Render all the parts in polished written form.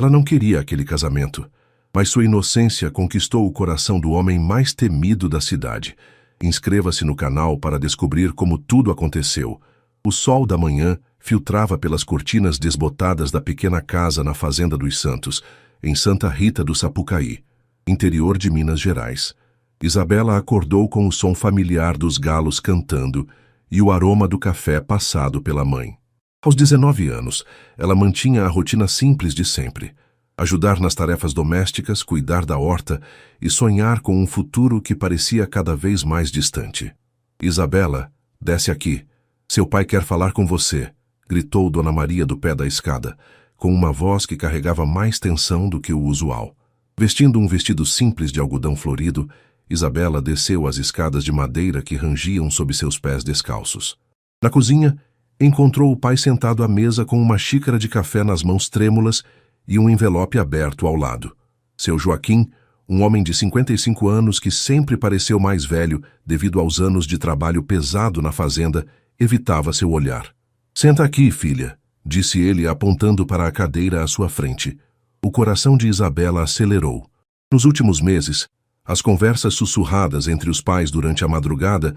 Ela não queria aquele casamento, mas sua inocência conquistou o coração do homem mais temido da cidade. Inscreva-se no canal para descobrir como tudo aconteceu. O sol da manhã filtrava pelas cortinas desbotadas da pequena casa na Fazenda dos Santos, em Santa Rita do Sapucaí, interior de Minas Gerais. Isabela acordou com o som familiar dos galos cantando e o aroma do café passado pela mãe. Aos 19 anos, ela mantinha a rotina simples de sempre: ajudar nas tarefas domésticas, cuidar da horta e sonhar com um futuro que parecia cada vez mais distante. "Isabela, desce aqui. Seu pai quer falar com você", gritou Dona Maria do pé da escada, com uma voz que carregava mais tensão do que o usual. Vestindo um vestido simples de algodão florido, Isabela desceu as escadas de madeira que rangiam sob seus pés descalços. Na cozinha, encontrou o pai sentado à mesa com uma xícara de café nas mãos trêmulas e um envelope aberto ao lado. Seu Joaquim, um homem de 55 anos que sempre pareceu mais velho devido aos anos de trabalho pesado na fazenda, evitava seu olhar. "Senta aqui, filha", disse ele apontando para a cadeira à sua frente. O coração de Isabela acelerou. Nos últimos meses, as conversas sussurradas entre os pais durante a madrugada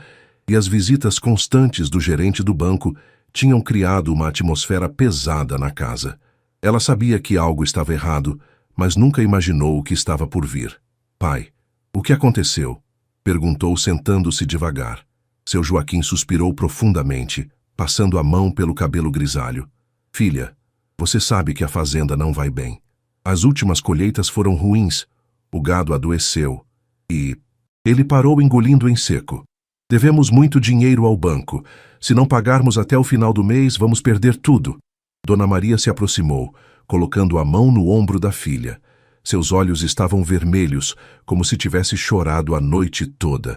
e as visitas constantes do gerente do banco tinham criado uma atmosfera pesada na casa. Ela sabia que algo estava errado, mas nunca imaginou o que estava por vir. "Pai, o que aconteceu?", perguntou sentando-se devagar. Seu Joaquim suspirou profundamente, passando a mão pelo cabelo grisalho. "Filha, você sabe que a fazenda não vai bem. As últimas colheitas foram ruins, o gado adoeceu e..." Ele parou engolindo em seco. "Devemos muito dinheiro ao banco. Se não pagarmos até o final do mês, vamos perder tudo." Dona Maria se aproximou, colocando a mão no ombro da filha. Seus olhos estavam vermelhos, como se tivesse chorado a noite toda.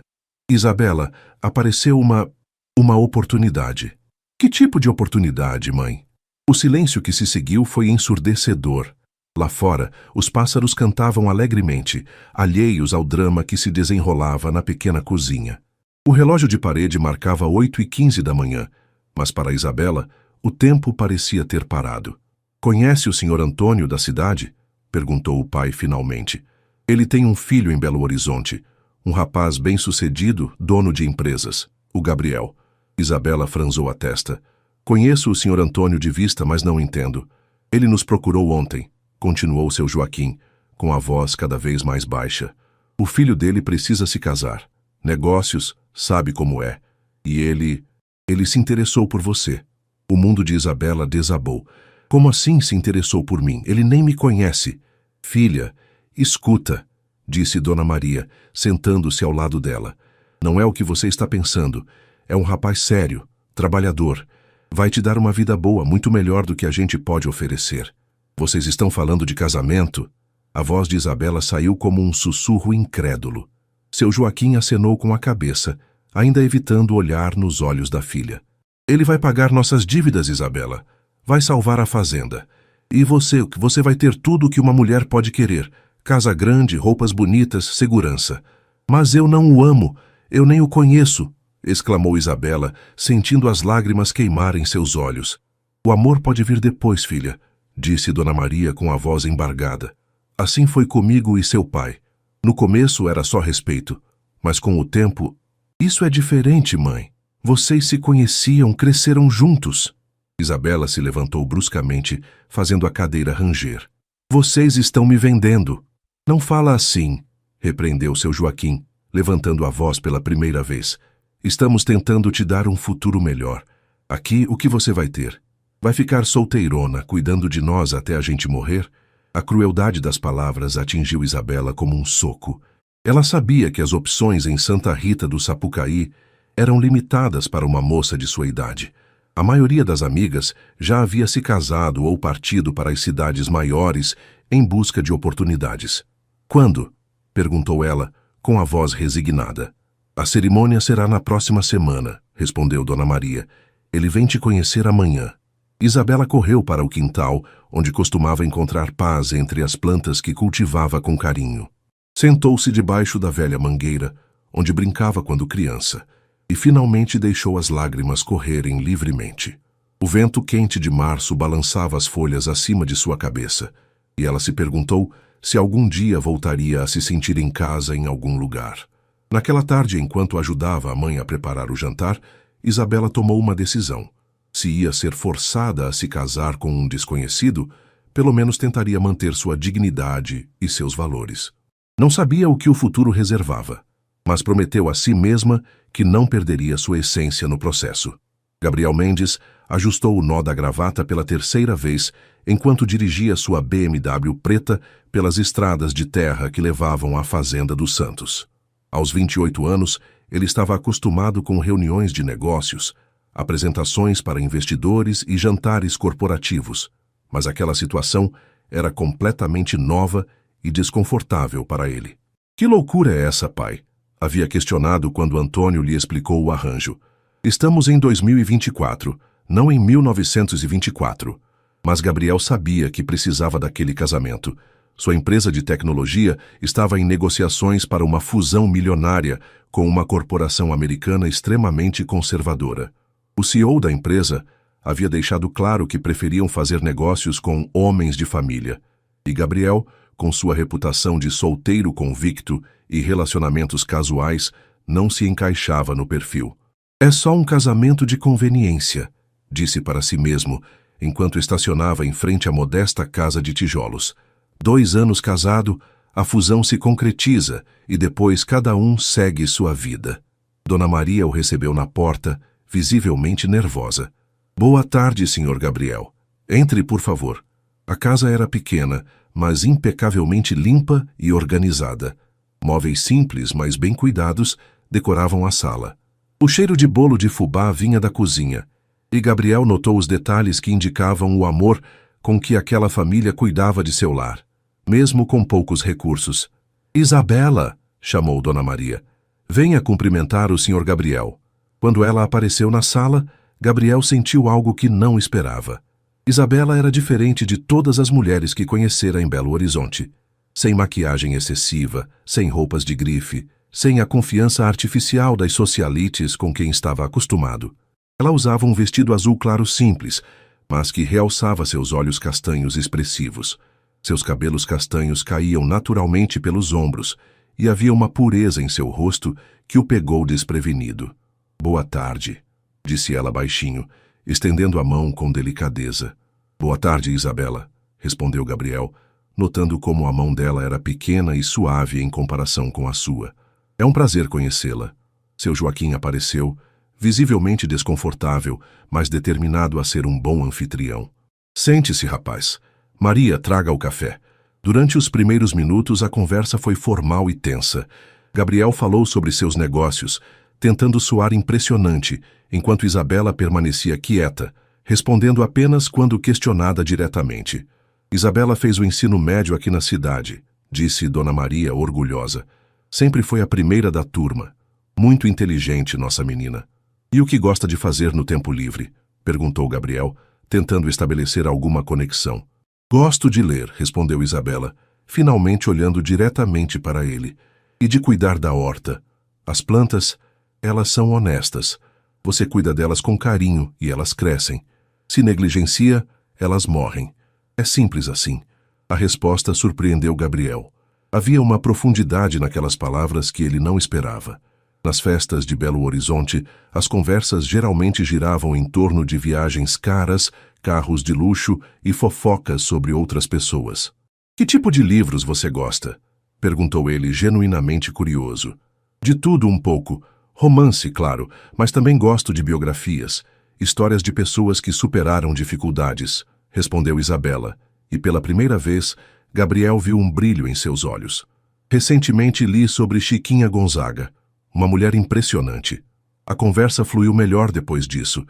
"Isabela, apareceu uma oportunidade." "Que tipo de oportunidade, mãe?" O silêncio que se seguiu foi ensurdecedor. Lá fora, os pássaros cantavam alegremente, alheios ao drama que se desenrolava na pequena cozinha. O relógio de parede marcava 8h15 da manhã, mas para Isabela, o tempo parecia ter parado. "Conhece o Sr. Antônio da cidade?", perguntou o pai finalmente. "Ele tem um filho em Belo Horizonte, um rapaz bem-sucedido, dono de empresas, o Gabriel." Isabela franzou a testa. "Conheço o Sr. Antônio de vista, mas não entendo. Ele nos procurou ontem", continuou seu Joaquim, com a voz cada vez mais baixa. "O filho dele precisa se casar. Negócios, sabe como é. E ele se interessou por você." O mundo de Isabela desabou. "Como assim se interessou por mim? Ele nem me conhece." "Filha, escuta", disse Dona Maria, sentando-se ao lado dela. "Não é o que você está pensando. É um rapaz sério, trabalhador. Vai te dar uma vida boa, muito melhor do que a gente pode oferecer." "Vocês estão falando de casamento?" A voz de Isabela saiu como um sussurro incrédulo. Seu Joaquim acenou com a cabeça, ainda evitando olhar nos olhos da filha. "Ele vai pagar nossas dívidas, Isabela. Vai salvar a fazenda. E você vai ter tudo o que uma mulher pode querer: casa grande, roupas bonitas, segurança." "Mas eu não o amo, eu nem o conheço", exclamou Isabela, sentindo as lágrimas queimarem seus olhos. "O amor pode vir depois, filha", disse Dona Maria com a voz embargada. "Assim foi comigo e seu pai. No começo era só respeito, mas com o tempo..." "Isso é diferente, mãe. Vocês se conheciam, cresceram juntos." Isabela se levantou bruscamente, fazendo a cadeira ranger. "Vocês estão me vendendo." "Não fala assim", repreendeu seu Joaquim, levantando a voz pela primeira vez. "Estamos tentando te dar um futuro melhor. Aqui, o que você vai ter? Vai ficar solteirona, cuidando de nós até a gente morrer?" A crueldade das palavras atingiu Isabela como um soco. Ela sabia que as opções em Santa Rita do Sapucaí eram limitadas para uma moça de sua idade. A maioria das amigas já havia se casado ou partido para as cidades maiores em busca de oportunidades. "Quando?", perguntou ela, com a voz resignada. "A cerimônia será na próxima semana", respondeu Dona Maria. "Ele vem te conhecer amanhã." Isabela correu para o quintal, onde costumava encontrar paz entre as plantas que cultivava com carinho. Sentou-se debaixo da velha mangueira, onde brincava quando criança, e finalmente deixou as lágrimas correrem livremente. O vento quente de março balançava as folhas acima de sua cabeça. e ela se perguntou se algum dia voltaria a se sentir em casa em algum lugar. Naquela tarde, enquanto ajudava a mãe a preparar o jantar, Isabela tomou uma decisão. Se ia ser forçada a se casar com um desconhecido, pelo menos tentaria manter sua dignidade e seus valores. Não sabia o que o futuro reservava, mas prometeu a si mesma que não perderia sua essência no processo. Gabriel Mendes ajustou o nó da gravata pela terceira vez enquanto dirigia sua BMW preta pelas estradas de terra que levavam à fazenda dos Santos. Aos 28 anos, ele estava acostumado com reuniões de negócios, apresentações para investidores e jantares corporativos, mas aquela situação era completamente nova e desconfortável para ele. Que loucura é essa, pai? Havia questionado quando Antônio lhe explicou o arranjo. Estamos em 2024, não em 1924. Mas Gabriel sabia que precisava daquele casamento. Sua empresa de tecnologia estava em negociações para uma fusão milionária com uma corporação americana extremamente conservadora. O CEO da empresa havia deixado claro que preferiam fazer negócios com homens de família. E Gabriel, com sua reputação de solteiro convicto e relacionamentos casuais, não se encaixava no perfil. É só um casamento de conveniência, disse para si mesmo, enquanto estacionava em frente à modesta casa de tijolos. 2 anos casado, a fusão se concretiza e depois cada um segue sua vida. Dona Maria o recebeu na porta, visivelmente nervosa. Boa tarde, Sr. Gabriel. Entre, por favor. A casa era pequena, mas impecavelmente limpa e organizada. Móveis simples, mas bem cuidados, decoravam a sala. O cheiro de bolo de fubá vinha da cozinha, e Gabriel notou os detalhes que indicavam o amor com que aquela família cuidava de seu lar, mesmo com poucos recursos. Isabela, chamou Dona Maria. Venha cumprimentar o Sr. Gabriel. Quando ela apareceu na sala, Gabriel sentiu algo que não esperava. Isabela era diferente de todas as mulheres que conhecera em Belo Horizonte. Sem maquiagem excessiva, sem roupas de grife, sem a confiança artificial das socialites com quem estava acostumado. Ela usava um vestido azul claro simples, mas que realçava seus olhos castanhos expressivos. Seus cabelos castanhos caíam naturalmente pelos ombros, e havia uma pureza em seu rosto que o pegou desprevenido. Boa tarde, disse ela baixinho, estendendo a mão com delicadeza. Boa tarde, Isabela, respondeu Gabriel, notando como a mão dela era pequena e suave em comparação com a sua. É um prazer conhecê-la. Seu Joaquim apareceu, visivelmente desconfortável, mas determinado a ser um bom anfitrião. Sente-se, rapaz. Maria, traga o café. Durante os primeiros minutos, a conversa foi formal e tensa. Gabriel falou sobre seus negócios, tentando soar impressionante, enquanto Isabela permanecia quieta, respondendo apenas quando questionada diretamente. Isabela fez o ensino médio aqui na cidade, disse Dona Maria, orgulhosa. Sempre foi a primeira da turma. Muito inteligente, nossa menina. E o que gosta de fazer no tempo livre? Perguntou Gabriel, tentando estabelecer alguma conexão. Gosto de ler, respondeu Isabela, finalmente olhando diretamente para ele. E de cuidar da horta. As plantas, elas são honestas. Você cuida delas com carinho e elas crescem. Se negligencia, elas morrem. É simples assim. A resposta surpreendeu Gabriel. Havia uma profundidade naquelas palavras que ele não esperava. Nas festas de Belo Horizonte, as conversas geralmente giravam em torno de viagens caras, carros de luxo e fofocas sobre outras pessoas. Que tipo de livros você gosta? Perguntou ele, genuinamente curioso. De tudo um pouco. Romance, claro, mas também gosto de biografias, histórias de pessoas que superaram dificuldades, respondeu Isabela, e pela primeira vez, Gabriel viu um brilho em seus olhos. Recentemente li sobre Chiquinha Gonzaga, uma mulher impressionante. A conversa fluiu melhor depois disso.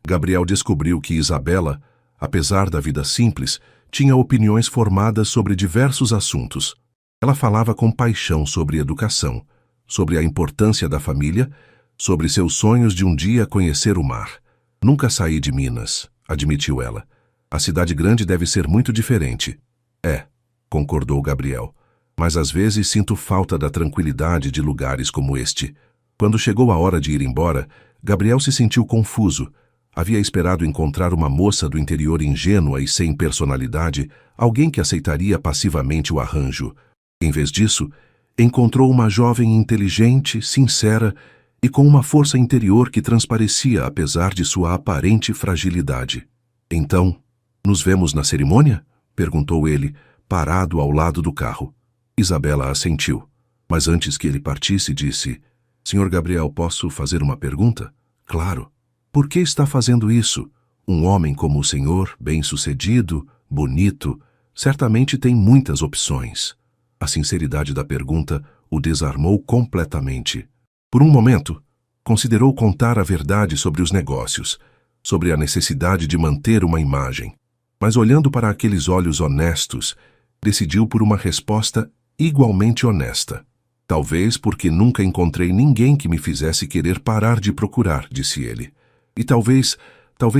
Gabriel descobriu que Isabela, apesar da vida simples, tinha opiniões formadas sobre diversos assuntos. Ela falava com paixão sobre educação, sobre a importância da família, sobre seus sonhos de um dia conhecer o mar. Nunca saí de Minas, admitiu ela. A cidade grande deve ser muito diferente. É, concordou Gabriel. Mas às vezes sinto falta da tranquilidade de lugares como este. Quando chegou a hora de ir embora, Gabriel se sentiu confuso. Havia esperado encontrar uma moça do interior ingênua e sem personalidade, alguém que aceitaria passivamente o arranjo. Em vez disso, encontrou uma jovem inteligente, sincera e com uma força interior que transparecia apesar de sua aparente fragilidade. Então, nos vemos na cerimônia? Perguntou ele, parado ao lado do carro. Isabela assentiu, mas antes que ele partisse, disse: Senhor Gabriel, posso fazer uma pergunta? Claro. Por que está fazendo isso? Um homem como o senhor, bem-sucedido, bonito, certamente tem muitas opções. A sinceridade da pergunta o desarmou completamente. Por um momento, considerou contar a verdade sobre os negócios, sobre a necessidade de manter uma imagem. Mas olhando para aqueles olhos honestos, decidiu por uma resposta igualmente honesta. Talvez porque nunca encontrei ninguém que me fizesse querer parar de procurar, disse ele. E talvez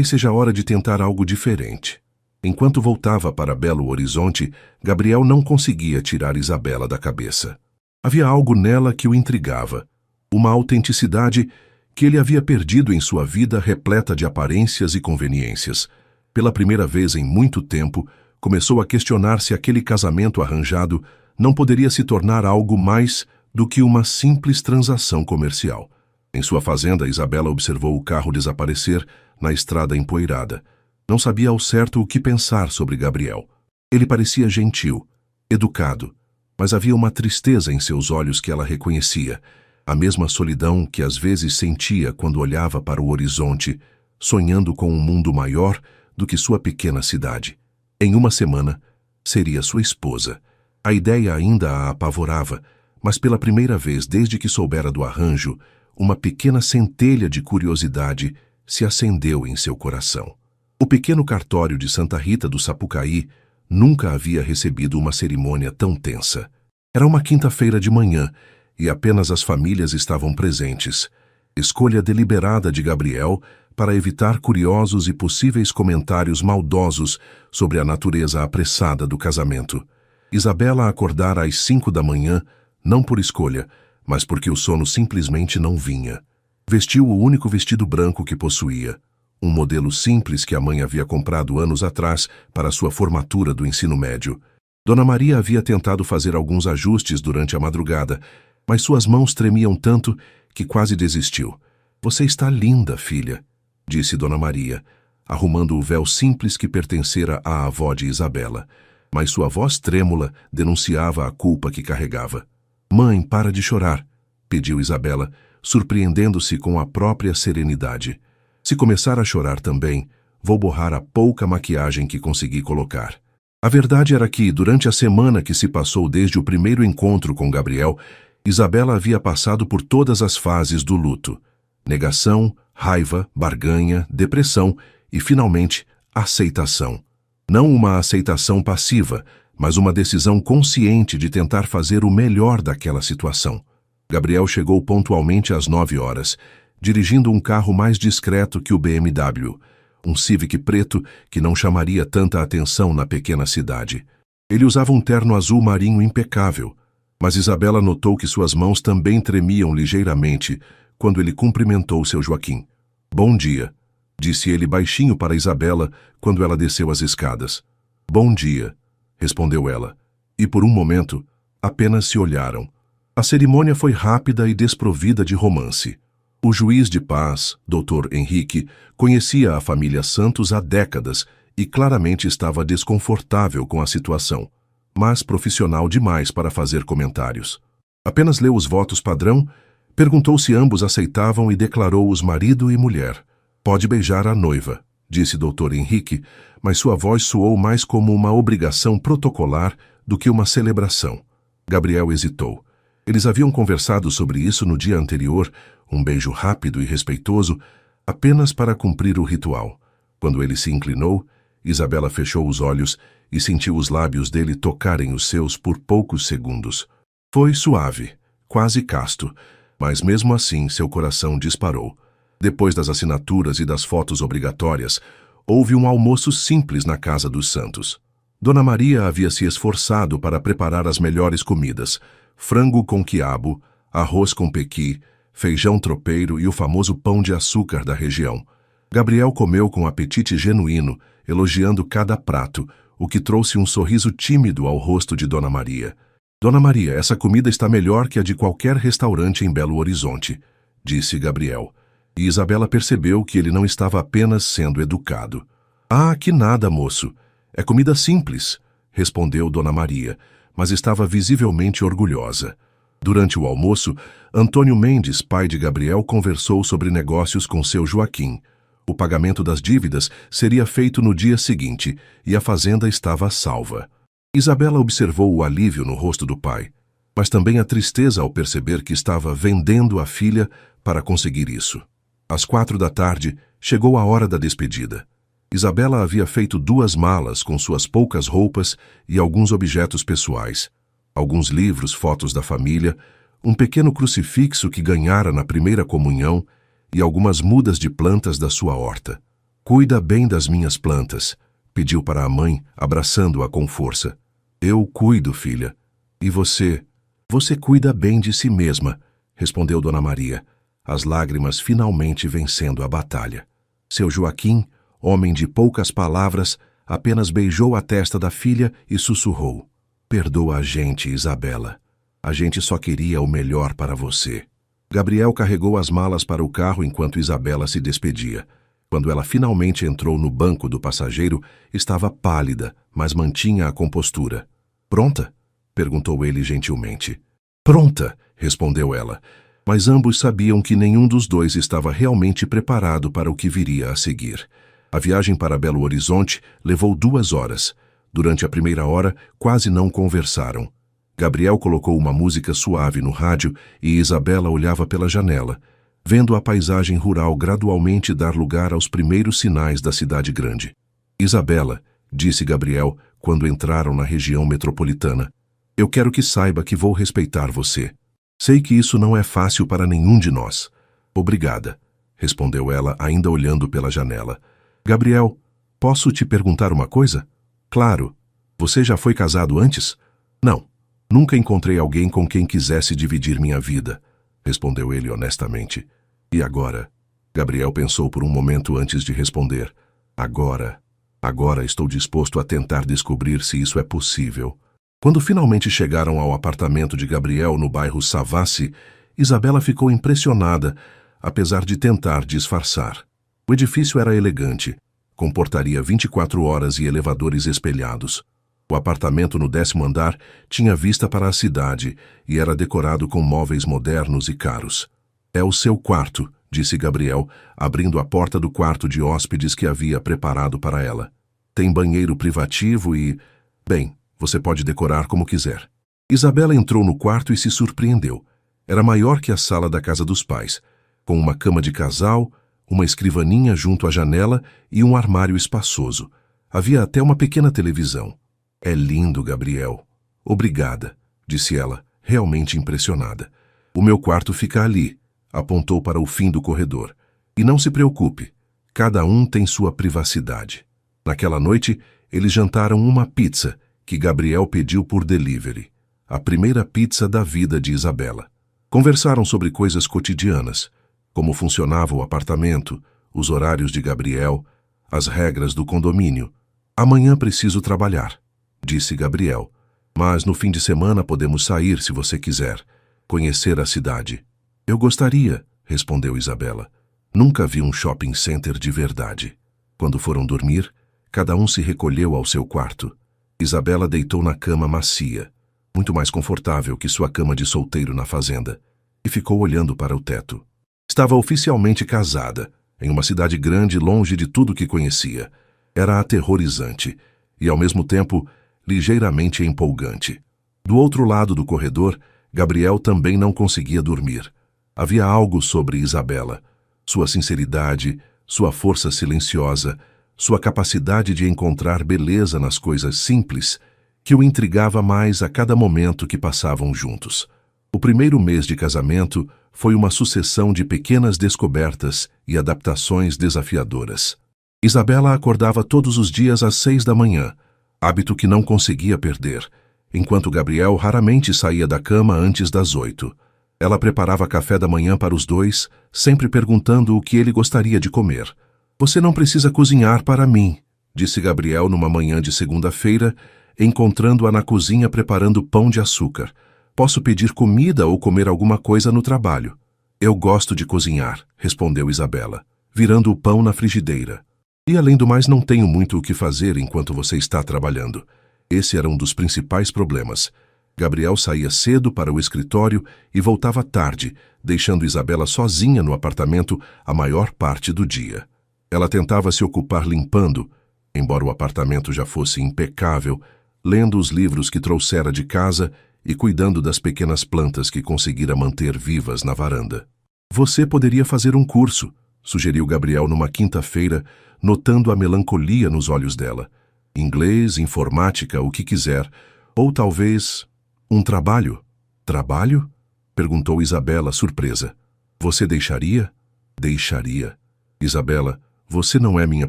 seja hora de tentar algo diferente. Enquanto voltava para Belo Horizonte, Gabriel não conseguia tirar Isabela da cabeça. Havia algo nela que o intrigava, uma autenticidade que ele havia perdido em sua vida repleta de aparências e conveniências. Pela primeira vez em muito tempo, começou a questionar se aquele casamento arranjado não poderia se tornar algo mais do que uma simples transação comercial. Em sua fazenda, Isabela observou o carro desaparecer na estrada empoeirada. Não sabia ao certo o que pensar sobre Gabriel. Ele parecia gentil, educado, mas havia uma tristeza em seus olhos que ela reconhecia, a mesma solidão que às vezes sentia quando olhava para o horizonte, sonhando com um mundo maior do que sua pequena cidade. Em uma semana, seria sua esposa. A ideia ainda a apavorava, mas pela primeira vez desde que soubera do arranjo, uma pequena centelha de curiosidade se acendeu em seu coração. O pequeno cartório de Santa Rita do Sapucaí nunca havia recebido uma cerimônia tão tensa. Era uma quinta-feira de manhã e apenas as famílias estavam presentes. Escolha deliberada de Gabriel para evitar curiosos e possíveis comentários maldosos sobre a natureza apressada do casamento. Isabela acordara às 5 da manhã, não por escolha, mas porque o sono simplesmente não vinha. Vestiu o único vestido branco que possuía, um modelo simples que a mãe havia comprado anos atrás para sua formatura do ensino médio. Dona Maria havia tentado fazer alguns ajustes durante a madrugada, mas suas mãos tremiam tanto que quase desistiu. Você está linda, filha, disse Dona Maria, arrumando o véu simples que pertencera à avó de Isabela. Mas sua voz trêmula denunciava a culpa que carregava. Mãe, para de chorar, pediu Isabela, surpreendendo-se com a própria serenidade. Se começar a chorar também, vou borrar a pouca maquiagem que consegui colocar. A verdade era que, durante a semana que se passou desde o primeiro encontro com Gabriel, Isabela havia passado por todas as fases do luto. Negação, raiva, barganha, depressão e, finalmente, aceitação. Não uma aceitação passiva, mas uma decisão consciente de tentar fazer o melhor daquela situação. Gabriel chegou pontualmente às 9 horas, dirigindo um carro mais discreto que o BMW, um Civic preto que não chamaria tanta atenção na pequena cidade. Ele usava um terno azul marinho impecável, mas Isabela notou que suas mãos também tremiam ligeiramente quando ele cumprimentou seu Joaquim. Bom dia, disse ele baixinho para Isabela quando ela desceu as escadas. Bom dia, respondeu ela, e por um momento apenas se olharam. A cerimônia foi rápida e desprovida de romance. O juiz de paz, Dr. Henrique, conhecia a família Santos há décadas e claramente estava desconfortável com a situação, mas profissional demais para fazer comentários. Apenas leu os votos padrão, perguntou se ambos aceitavam e declarou-os marido e mulher. Pode beijar a noiva, disse Dr. Henrique, mas sua voz soou mais como uma obrigação protocolar do que uma celebração. Gabriel hesitou. Eles haviam conversado sobre isso no dia anterior, um beijo rápido e respeitoso, apenas para cumprir o ritual. Quando ele se inclinou, Isabela fechou os olhos e sentiu os lábios dele tocarem os seus por poucos segundos. Foi suave, quase casto, mas mesmo assim seu coração disparou. Depois das assinaturas e das fotos obrigatórias, houve um almoço simples na casa dos Santos. Dona Maria havia se esforçado para preparar as melhores comidas: frango com quiabo, arroz com pequi, feijão tropeiro e o famoso pão de açúcar da região. Gabriel comeu com apetite genuíno, elogiando cada prato, o que trouxe um sorriso tímido ao rosto de Dona Maria. Dona Maria, essa comida está melhor que a de qualquer restaurante em Belo Horizonte, disse Gabriel. E Isabela percebeu que ele não estava apenas sendo educado. Ah, que nada, moço. É comida simples, respondeu Dona Maria, mas estava visivelmente orgulhosa. Durante o almoço, Antônio Mendes, pai de Gabriel, conversou sobre negócios com seu Joaquim. O pagamento das dívidas seria feito no dia seguinte e a fazenda estava salva. Isabela observou o alívio no rosto do pai, mas também a tristeza ao perceber que estava vendendo a filha para conseguir isso. Às 4 da tarde, chegou a hora da despedida. Isabela havia feito 2 malas com suas poucas roupas e alguns objetos pessoais. Alguns livros, fotos da família, um pequeno crucifixo que ganhara na primeira comunhão e algumas mudas de plantas da sua horta. Cuida bem das minhas plantas, pediu para a mãe, abraçando-a com força. Eu cuido, filha. E você? Você cuida bem de si mesma, respondeu Dona Maria, as lágrimas finalmente vencendo a batalha. Seu Joaquim, homem de poucas palavras, apenas beijou a testa da filha e sussurrou. Perdoa a gente, Isabela. A gente só queria o melhor para você. Gabriel carregou as malas para o carro enquanto Isabela se despedia. Quando ela finalmente entrou no banco do passageiro, estava pálida, mas mantinha a compostura. Pronta? Perguntou ele gentilmente. Pronta, respondeu ela. Mas ambos sabiam que nenhum dos dois estava realmente preparado para o que viria a seguir. A viagem para Belo Horizonte levou 2 horas. Durante a primeira hora, quase não conversaram. Gabriel colocou uma música suave no rádio e Isabela olhava pela janela, vendo a paisagem rural gradualmente dar lugar aos primeiros sinais da cidade grande. Isabela, disse Gabriel quando entraram na região metropolitana, eu quero que saiba que vou respeitar você. Sei que isso não é fácil para nenhum de nós. Obrigada, respondeu ela, ainda olhando pela janela. Gabriel, posso te perguntar uma coisa? Claro. Você já foi casado antes? Não. Nunca encontrei alguém com quem quisesse dividir minha vida, respondeu ele honestamente. E agora? Gabriel pensou por um momento antes de responder. Agora estou disposto a tentar descobrir se isso é possível. Quando finalmente chegaram ao apartamento de Gabriel no bairro Savassi, Isabela ficou impressionada, apesar de tentar disfarçar. O edifício era elegante, com portaria 24 horas e elevadores espelhados. O apartamento no 10º andar tinha vista para a cidade e era decorado com móveis modernos e caros. É o seu quarto, disse Gabriel, abrindo a porta do quarto de hóspedes que havia preparado para ela. Tem banheiro privativo e... Bem, você pode decorar como quiser. Isabela entrou no quarto e se surpreendeu. Era maior que a sala da casa dos pais, com uma cama de casal, uma escrivaninha junto à janela e um armário espaçoso. Havia até uma pequena televisão. É lindo, Gabriel. Obrigada, disse ela, realmente impressionada. O meu quarto fica ali, apontou para o fim do corredor. E não se preocupe, cada um tem sua privacidade. Naquela noite, eles jantaram uma pizza, que Gabriel pediu por delivery. A primeira pizza da vida de Isabela. Conversaram sobre coisas cotidianas, como funcionava o apartamento, os horários de Gabriel, as regras do condomínio. Amanhã preciso trabalhar, disse Gabriel, mas no fim de semana podemos sair se você quiser, conhecer a cidade. Eu gostaria, respondeu Isabela. Nunca vi um shopping center de verdade. Quando foram dormir, cada um se recolheu ao seu quarto. Isabela deitou na cama macia, muito mais confortável que sua cama de solteiro na fazenda, e ficou olhando para o teto. Estava oficialmente casada, em uma cidade grande longe de tudo que conhecia. Era aterrorizante e, ao mesmo tempo, ligeiramente empolgante. Do outro lado do corredor, Gabriel também não conseguia dormir. Havia algo sobre Isabela, sua sinceridade, sua força silenciosa, sua capacidade de encontrar beleza nas coisas simples, que o intrigava mais a cada momento que passavam juntos. O primeiro mês de casamento foi uma sucessão de pequenas descobertas e adaptações desafiadoras. Isabela acordava todos os dias às 6 da manhã, hábito que não conseguia perder, enquanto Gabriel raramente saía da cama antes das 8. Ela preparava café da manhã para os dois, sempre perguntando o que ele gostaria de comer. Você não precisa cozinhar para mim, disse Gabriel numa manhã de segunda-feira, encontrando-a na cozinha preparando pão de açúcar. Posso pedir comida ou comer alguma coisa no trabalho. Eu gosto de cozinhar, respondeu Isabela, virando o pão na frigideira. E além do mais, não tenho muito o que fazer enquanto você está trabalhando. Esse era um dos principais problemas. Gabriel saía cedo para o escritório e voltava tarde, deixando Isabela sozinha no apartamento a maior parte do dia. Ela tentava se ocupar limpando, embora o apartamento já fosse impecável, lendo os livros que trouxera de casa e cuidando das pequenas plantas que conseguira manter vivas na varanda. Você poderia fazer um curso, sugeriu Gabriel numa quinta-feira, notando a melancolia nos olhos dela. Inglês, informática, o que quiser. Ou talvez um trabalho. Trabalho? Perguntou Isabela, surpresa. Você deixaria? Deixaria. Isabela, você não é minha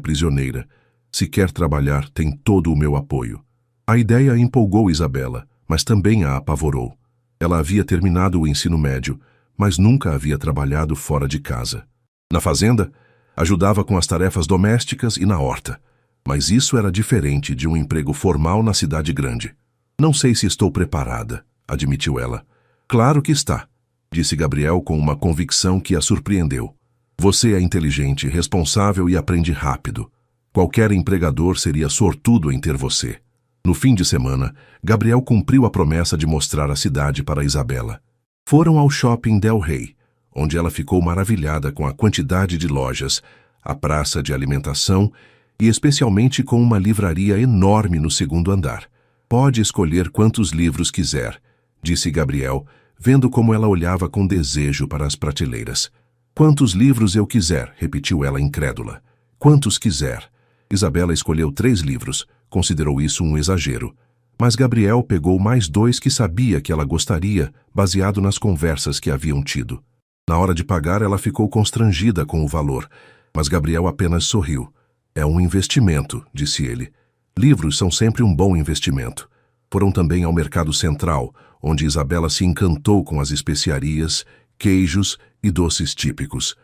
prisioneira. Se quer trabalhar, tem todo o meu apoio. A ideia empolgou Isabela, mas também a apavorou. Ela havia terminado o ensino médio, mas nunca havia trabalhado fora de casa. Na fazenda, ajudava com as tarefas domésticas e na horta. Mas isso era diferente de um emprego formal na cidade grande. Não sei se estou preparada, admitiu ela. Claro que está, disse Gabriel com uma convicção que a surpreendeu. Você é inteligente, responsável e aprende rápido. Qualquer empregador seria sortudo em ter você. No fim de semana, Gabriel cumpriu a promessa de mostrar a cidade para Isabela. Foram ao shopping Del Rey, onde ela ficou maravilhada com a quantidade de lojas, a praça de alimentação e especialmente com uma livraria enorme no segundo andar. Pode escolher quantos livros quiser, disse Gabriel, vendo como ela olhava com desejo para as prateleiras. Quantos livros eu quiser, repetiu ela incrédula. Quantos quiser. Isabela escolheu 3 livros, considerou isso um exagero. Mas Gabriel pegou mais 2 que sabia que ela gostaria, baseado nas conversas que haviam tido. Na hora de pagar, ela ficou constrangida com o valor, mas Gabriel apenas sorriu. É um investimento, disse ele. Livros são sempre um bom investimento. Foram também ao Mercado Central, onde Isabela se encantou com as especiarias, queijos e doces típicos.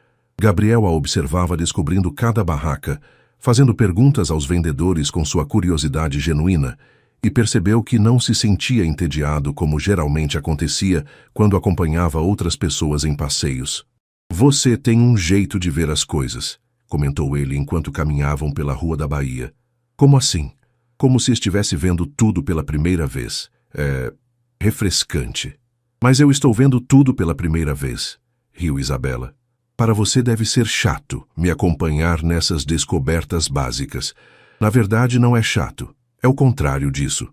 Gabriel a observava descobrindo cada barraca, fazendo perguntas aos vendedores com sua curiosidade genuína, e percebeu que não se sentia entediado como geralmente acontecia quando acompanhava outras pessoas em passeios. Você tem um jeito de ver as coisas, comentou ele enquanto caminhavam pela rua da Bahia. Como assim? Como se estivesse vendo tudo pela primeira vez. É refrescante. Mas eu estou vendo tudo pela primeira vez, riu Isabela. Para você deve ser chato me acompanhar nessas descobertas básicas. Na verdade, não é chato. É o contrário disso.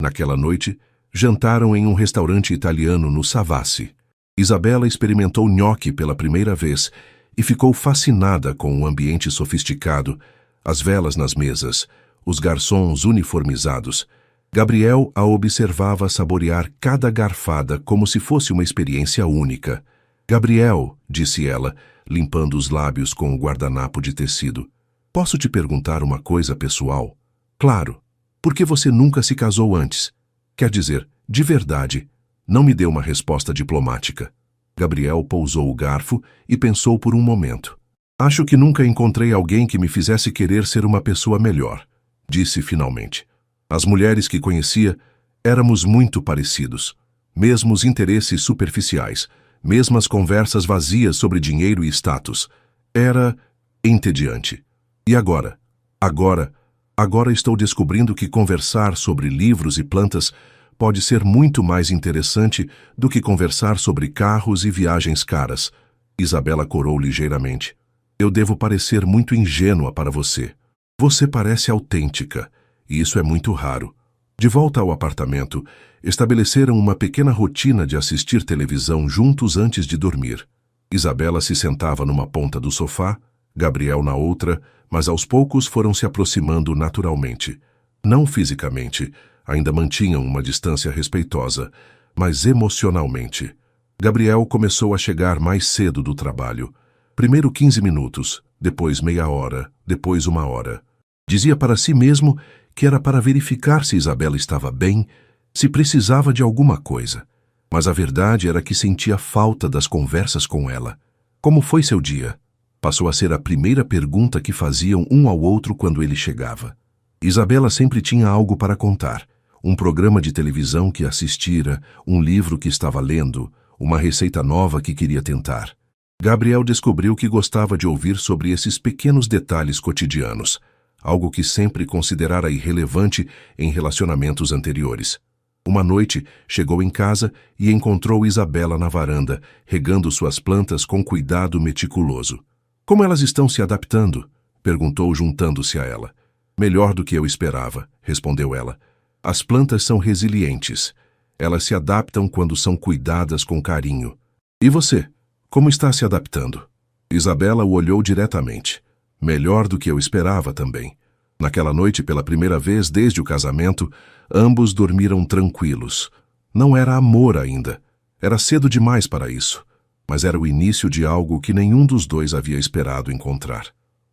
Naquela noite, jantaram em um restaurante italiano no Savassi. Isabela experimentou nhoque pela primeira vez e ficou fascinada com o ambiente sofisticado, as velas nas mesas, os garçons uniformizados. Gabriel a observava saborear cada garfada como se fosse uma experiência única. Gabriel, disse ela, limpando os lábios com o guardanapo de tecido, posso te perguntar uma coisa pessoal? Claro. Por que você nunca se casou antes? Quer dizer, de verdade. Não me deu uma resposta diplomática. Gabriel pousou o garfo e pensou por um momento. Acho que nunca encontrei alguém que me fizesse querer ser uma pessoa melhor, disse finalmente. As mulheres que conhecia, éramos muito parecidos. Mesmos interesses superficiais, mesmas conversas vazias sobre dinheiro e status. Era entediante. E agora? Agora estou descobrindo que conversar sobre livros e plantas pode ser muito mais interessante do que conversar sobre carros e viagens caras. Isabela corou ligeiramente. Eu devo parecer muito ingênua para você. Você parece autêntica, e isso é muito raro. De volta ao apartamento, estabeleceram uma pequena rotina de assistir televisão juntos antes de dormir. Isabela se sentava numa ponta do sofá, Gabriel na outra, mas aos poucos foram se aproximando naturalmente. Não fisicamente, ainda mantinham uma distância respeitosa, mas emocionalmente. Gabriel começou a chegar mais cedo do trabalho. Primeiro 15 minutos, depois meia hora, depois 1 hora. Dizia para si mesmo que era para verificar se Isabela estava bem, se precisava de alguma coisa. Mas a verdade era que sentia falta das conversas com ela. Como foi seu dia? Passou a ser a primeira pergunta que faziam um ao outro quando ele chegava. Isabela sempre tinha algo para contar. Um programa de televisão que assistira, um livro que estava lendo, uma receita nova que queria tentar. Gabriel descobriu que gostava de ouvir sobre esses pequenos detalhes cotidianos, algo que sempre considerara irrelevante em relacionamentos anteriores. Uma noite, chegou em casa e encontrou Isabela na varanda, regando suas plantas com cuidado meticuloso. "Como elas estão se adaptando?" perguntou juntando-se a ela. "Melhor do que eu esperava", respondeu ela. "As plantas são resilientes. Elas se adaptam quando são cuidadas com carinho. E você, como está se adaptando?" Isabela o olhou diretamente. "Melhor do que eu esperava também." Naquela noite, pela primeira vez desde o casamento, ambos dormiram tranquilos. Não era amor ainda. Era cedo demais para isso. Mas era o início de algo que nenhum dos dois havia esperado encontrar.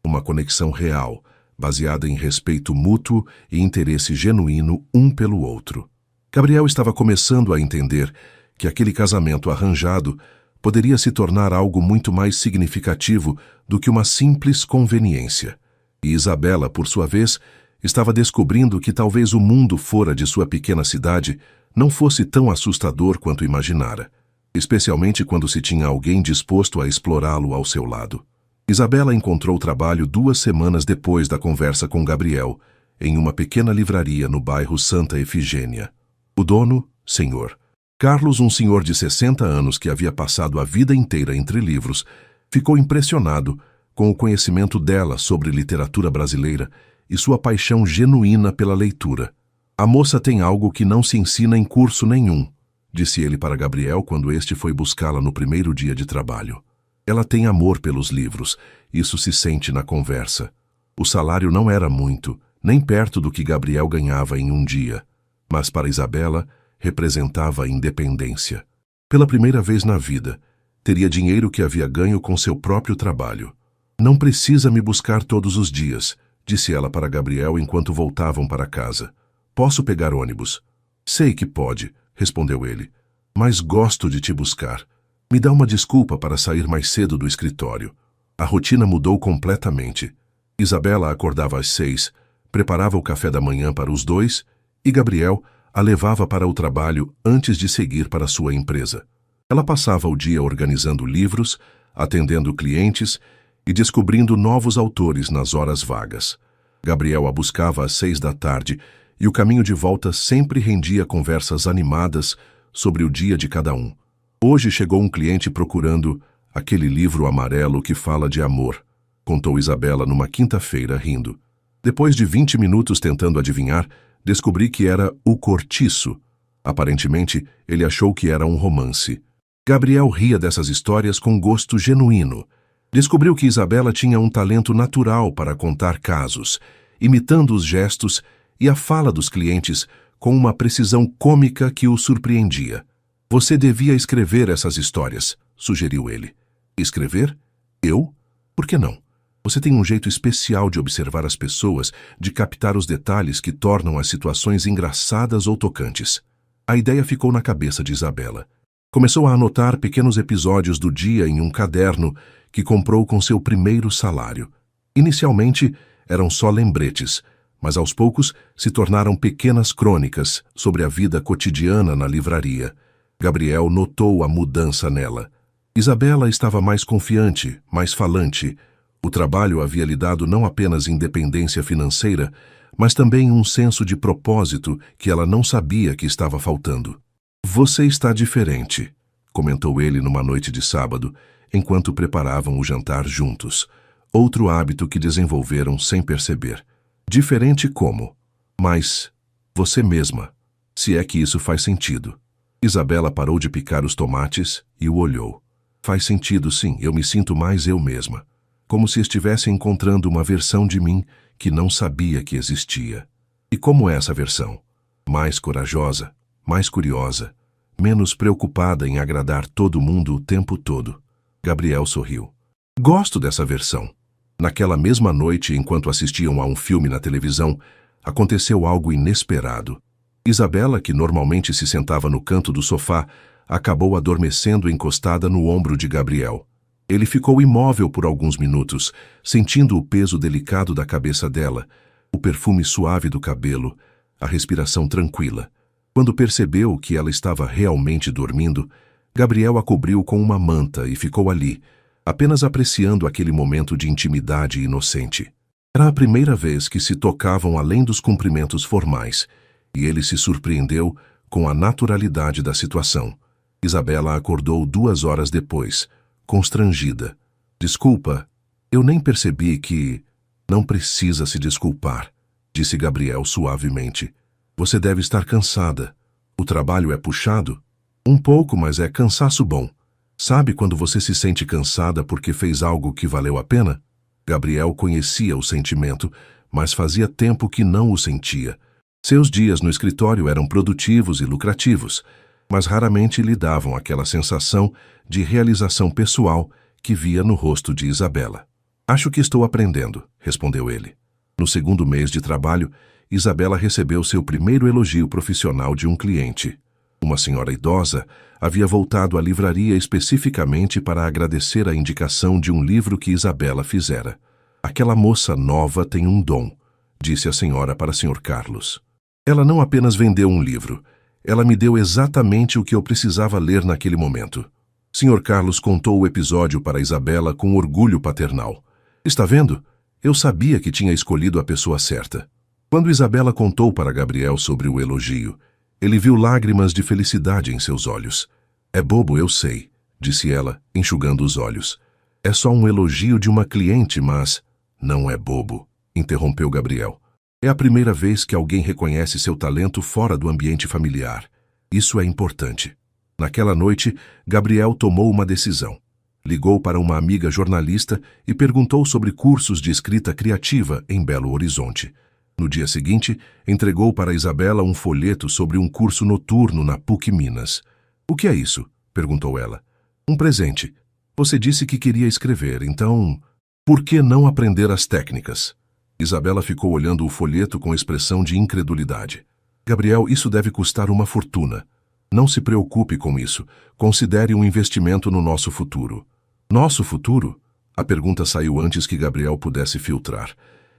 Uma conexão real, baseada em respeito mútuo e interesse genuíno um pelo outro. Gabriel estava começando a entender que aquele casamento arranjado poderia se tornar algo muito mais significativo do que uma simples conveniência. E Isabela, por sua vez, estava descobrindo que talvez o mundo fora de sua pequena cidade não fosse tão assustador quanto imaginara, especialmente quando se tinha alguém disposto a explorá-lo ao seu lado. Isabela encontrou trabalho 2 semanas depois da conversa com Gabriel, em uma pequena livraria no bairro Santa Efigênia. O dono, Sr. Carlos, um senhor de 60 anos que havia passado a vida inteira entre livros, ficou impressionado com o conhecimento dela sobre literatura brasileira e sua paixão genuína pela leitura. "A moça tem algo que não se ensina em curso nenhum", disse ele para Gabriel quando este foi buscá-la no primeiro dia de trabalho. "Ela tem amor pelos livros, isso se sente na conversa." O salário não era muito, nem perto do que Gabriel ganhava em um dia, mas para Isabela representava a independência. Pela primeira vez na vida, teria dinheiro que havia ganho com seu próprio trabalho. "Não precisa me buscar todos os dias", disse ela para Gabriel enquanto voltavam para casa. "Posso pegar ônibus?" "Sei que pode", respondeu ele, "mas gosto de te buscar. Me dá uma desculpa para sair mais cedo do escritório." A rotina mudou completamente. Isabela acordava às 6, preparava o café da manhã para os dois e Gabriel a levava para o trabalho antes de seguir para sua empresa. Ela passava o dia organizando livros, atendendo clientes e descobrindo novos autores nas horas vagas. Gabriel a buscava às 6 da tarde e o caminho de volta sempre rendia conversas animadas sobre o dia de cada um. Hoje chegou um cliente procurando aquele livro amarelo que fala de amor, contou Isabela numa quinta-feira, rindo. Depois de 20 minutos tentando adivinhar, descobri que era O Cortiço. Aparentemente, ele achou que era um romance. Gabriel ria dessas histórias com gosto genuíno. Descobriu que Isabela tinha um talento natural para contar casos, imitando os gestos e a fala dos clientes com uma precisão cômica que o surpreendia. "Você devia escrever essas histórias", sugeriu ele. "Escrever? Eu? Por que não? Você tem um jeito especial de observar as pessoas, de captar os detalhes que tornam as situações engraçadas ou tocantes." A ideia ficou na cabeça de Isabela. Começou a anotar pequenos episódios do dia em um caderno que comprou com seu primeiro salário. Inicialmente, eram só lembretes, mas aos poucos se tornaram pequenas crônicas sobre a vida cotidiana na livraria. Gabriel notou a mudança nela. Isabela estava mais confiante, mais falante. O trabalho havia lhe dado não apenas independência financeira, mas também um senso de propósito que ela não sabia que estava faltando. "Você está diferente", comentou ele numa noite de sábado, enquanto preparavam o jantar juntos. Outro hábito que desenvolveram sem perceber. "Diferente como?" "Mas você mesma, se é que isso faz sentido." Isabela parou de picar os tomates e o olhou. "Faz sentido, sim, eu me sinto mais eu mesma. Como se estivesse encontrando uma versão de mim que não sabia que existia." "E como é essa versão?" "Mais corajosa, mais curiosa, menos preocupada em agradar todo mundo o tempo todo." Gabriel sorriu. "Gosto dessa versão." Naquela mesma noite, enquanto assistiam a um filme na televisão, aconteceu algo inesperado. Isabela, que normalmente se sentava no canto do sofá, acabou adormecendo encostada no ombro de Gabriel. Ele ficou imóvel por alguns minutos, sentindo o peso delicado da cabeça dela, o perfume suave do cabelo, a respiração tranquila. Quando percebeu que ela estava realmente dormindo, Gabriel a cobriu com uma manta e ficou ali, apenas apreciando aquele momento de intimidade inocente. Era a primeira vez que se tocavam além dos cumprimentos formais, e ele se surpreendeu com a naturalidade da situação. Isabela acordou 2 horas depois, constrangida. Desculpa, eu nem percebi que... Não precisa se desculpar, disse Gabriel suavemente. Você deve estar cansada. O trabalho é puxado? Um pouco, mas é cansaço bom. Sabe quando você se sente cansada porque fez algo que valeu a pena? Gabriel conhecia o sentimento, mas fazia tempo que não o sentia. Seus dias no escritório eram produtivos e lucrativos, mas raramente lhe davam aquela sensação de realização pessoal que via no rosto de Isabela. Acho que estou aprendendo, respondeu ele. No segundo mês de trabalho, Isabela recebeu seu primeiro elogio profissional de um cliente. Uma senhora idosa havia voltado à livraria especificamente para agradecer a indicação de um livro que Isabela fizera. Aquela moça nova tem um dom, disse a senhora para Sr. Carlos. Ela não apenas vendeu um livro, ela me deu exatamente o que eu precisava ler naquele momento. Sr. Carlos contou o episódio para Isabela com orgulho paternal. Está vendo? Eu sabia que tinha escolhido a pessoa certa. Quando Isabela contou para Gabriel sobre o elogio, ele viu lágrimas de felicidade em seus olhos. É bobo, eu sei, disse ela, enxugando os olhos. É só um elogio de uma cliente, mas... Não é bobo, interrompeu Gabriel. É a primeira vez que alguém reconhece seu talento fora do ambiente familiar. Isso é importante. Naquela noite, Gabriel tomou uma decisão. Ligou para uma amiga jornalista e perguntou sobre cursos de escrita criativa em Belo Horizonte. No dia seguinte, entregou para Isabela um folheto sobre um curso noturno na PUC Minas. O que é isso? Perguntou ela. Um presente. Você disse que queria escrever, então... Por que não aprender as técnicas? Isabela ficou olhando o folheto com expressão de incredulidade. Gabriel, isso deve custar uma fortuna. Não se preocupe com isso. Considere um investimento no nosso futuro. Nosso futuro? A pergunta saiu antes que Gabriel pudesse filtrar.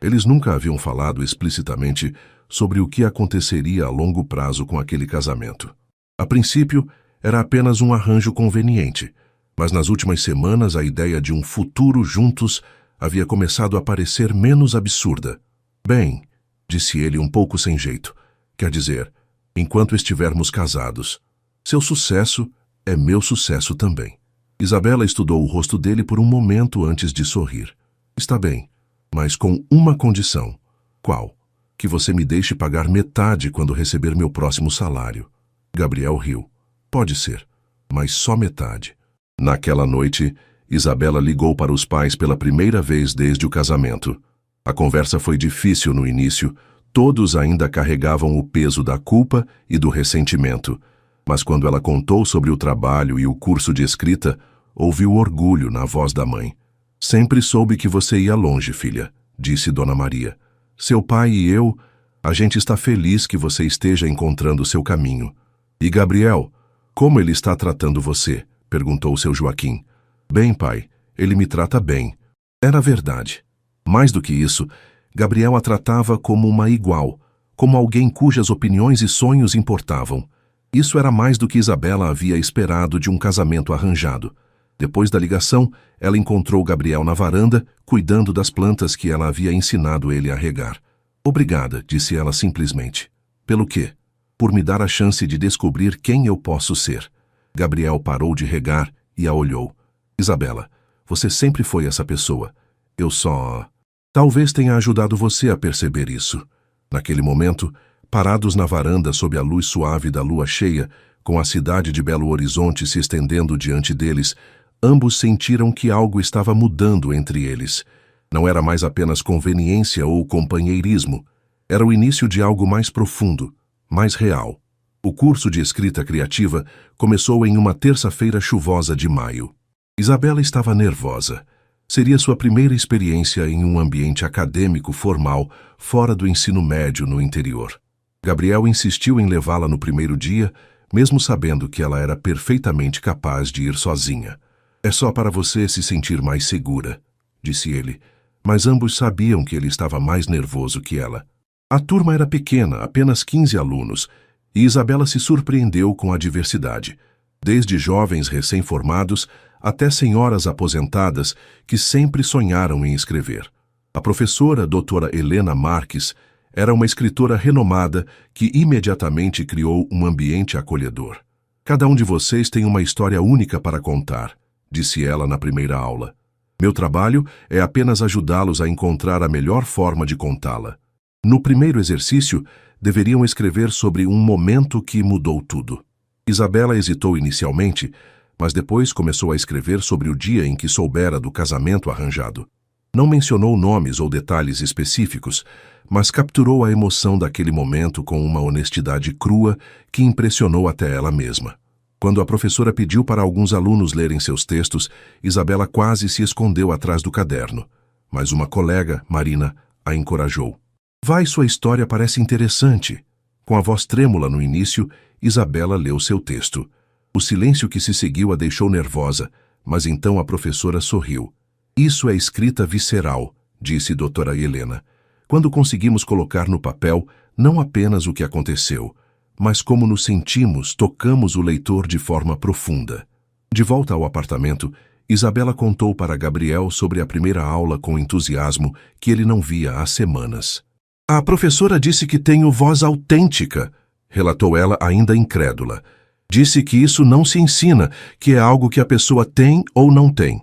Eles nunca haviam falado explicitamente sobre o que aconteceria a longo prazo com aquele casamento. A princípio, era apenas um arranjo conveniente, mas nas últimas semanas a ideia de um futuro juntos havia começado a parecer menos absurda. Bem, disse ele um pouco sem jeito, quer dizer, enquanto estivermos casados. Seu sucesso é meu sucesso também. Isabela estudou o rosto dele por um momento antes de sorrir. Está bem, mas com uma condição. Qual? Que você me deixe pagar metade quando receber meu próximo salário. Gabriel riu. Pode ser, mas só metade. Naquela noite, Isabela ligou para os pais pela primeira vez desde o casamento. A conversa foi difícil no início, todos ainda carregavam o peso da culpa e do ressentimento. Mas quando ela contou sobre o trabalho e o curso de escrita, ouviu orgulho na voz da mãe. Sempre soube que você ia longe, filha, disse Dona Maria. Seu pai e eu, a gente está feliz que você esteja encontrando seu caminho. E Gabriel, como ele está tratando você? Perguntou seu Joaquim. Bem, pai, ele me trata bem. Era verdade. Mais do que isso, Gabriel a tratava como uma igual, como alguém cujas opiniões e sonhos importavam. Isso era mais do que Isabela havia esperado de um casamento arranjado. Depois da ligação, ela encontrou Gabriel na varanda, cuidando das plantas que ela havia ensinado ele a regar. Obrigada, disse ela simplesmente. Pelo quê? Por me dar a chance de descobrir quem eu posso ser. Gabriel parou de regar e a olhou. Isabela, você sempre foi essa pessoa. Eu só... Talvez tenha ajudado você a perceber isso. Naquele momento, parados na varanda sob a luz suave da lua cheia, com a cidade de Belo Horizonte se estendendo diante deles, ambos sentiram que algo estava mudando entre eles. Não era mais apenas conveniência ou companheirismo. Era o início de algo mais profundo, mais real. O curso de escrita criativa começou em uma terça-feira chuvosa de maio. Isabela estava nervosa. Seria sua primeira experiência em um ambiente acadêmico formal, fora do ensino médio no interior. Gabriel insistiu em levá-la no primeiro dia, mesmo sabendo que ela era perfeitamente capaz de ir sozinha. É só para você se sentir mais segura, disse ele, mas ambos sabiam que ele estava mais nervoso que ela. A turma era pequena, apenas 15 alunos, e Isabela se surpreendeu com a diversidade, desde jovens recém-formados até senhoras aposentadas que sempre sonharam em escrever. A professora doutora Helena Marques era uma escritora renomada que imediatamente criou um ambiente acolhedor. Cada um de vocês tem uma história única para contar, disse ela na primeira aula. Meu trabalho é apenas ajudá-los a encontrar a melhor forma de contá-la. No primeiro exercício, deveriam escrever sobre um momento que mudou tudo. Isabela hesitou inicialmente, mas depois começou a escrever sobre o dia em que soubera do casamento arranjado. Não mencionou nomes ou detalhes específicos, mas capturou a emoção daquele momento com uma honestidade crua que impressionou até ela mesma. Quando a professora pediu para alguns alunos lerem seus textos, Isabela quase se escondeu atrás do caderno. Mas uma colega, Marina, a encorajou. Vai, sua história parece interessante. Com a voz trêmula no início, Isabela leu seu texto. O silêncio que se seguiu a deixou nervosa, mas então a professora sorriu. Isso é escrita visceral, disse doutora Helena. Quando conseguimos colocar no papel não apenas o que aconteceu, mas como nos sentimos, tocamos o leitor de forma profunda. De volta ao apartamento, Isabela contou para Gabriel sobre a primeira aula com entusiasmo que ele não via há semanas. A professora disse que tenho voz autêntica, relatou ela ainda incrédula. Disse que isso não se ensina, que é algo que a pessoa tem ou não tem.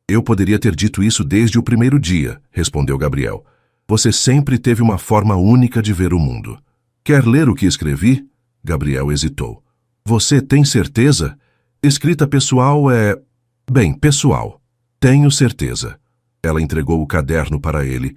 Eu poderia ter dito isso desde o primeiro dia, respondeu Gabriel. Você sempre teve uma forma única de ver o mundo. Quer ler o que escrevi? Gabriel hesitou. Você tem certeza? Escrita pessoal é... Bem, pessoal. Tenho certeza. Ela entregou o caderno para ele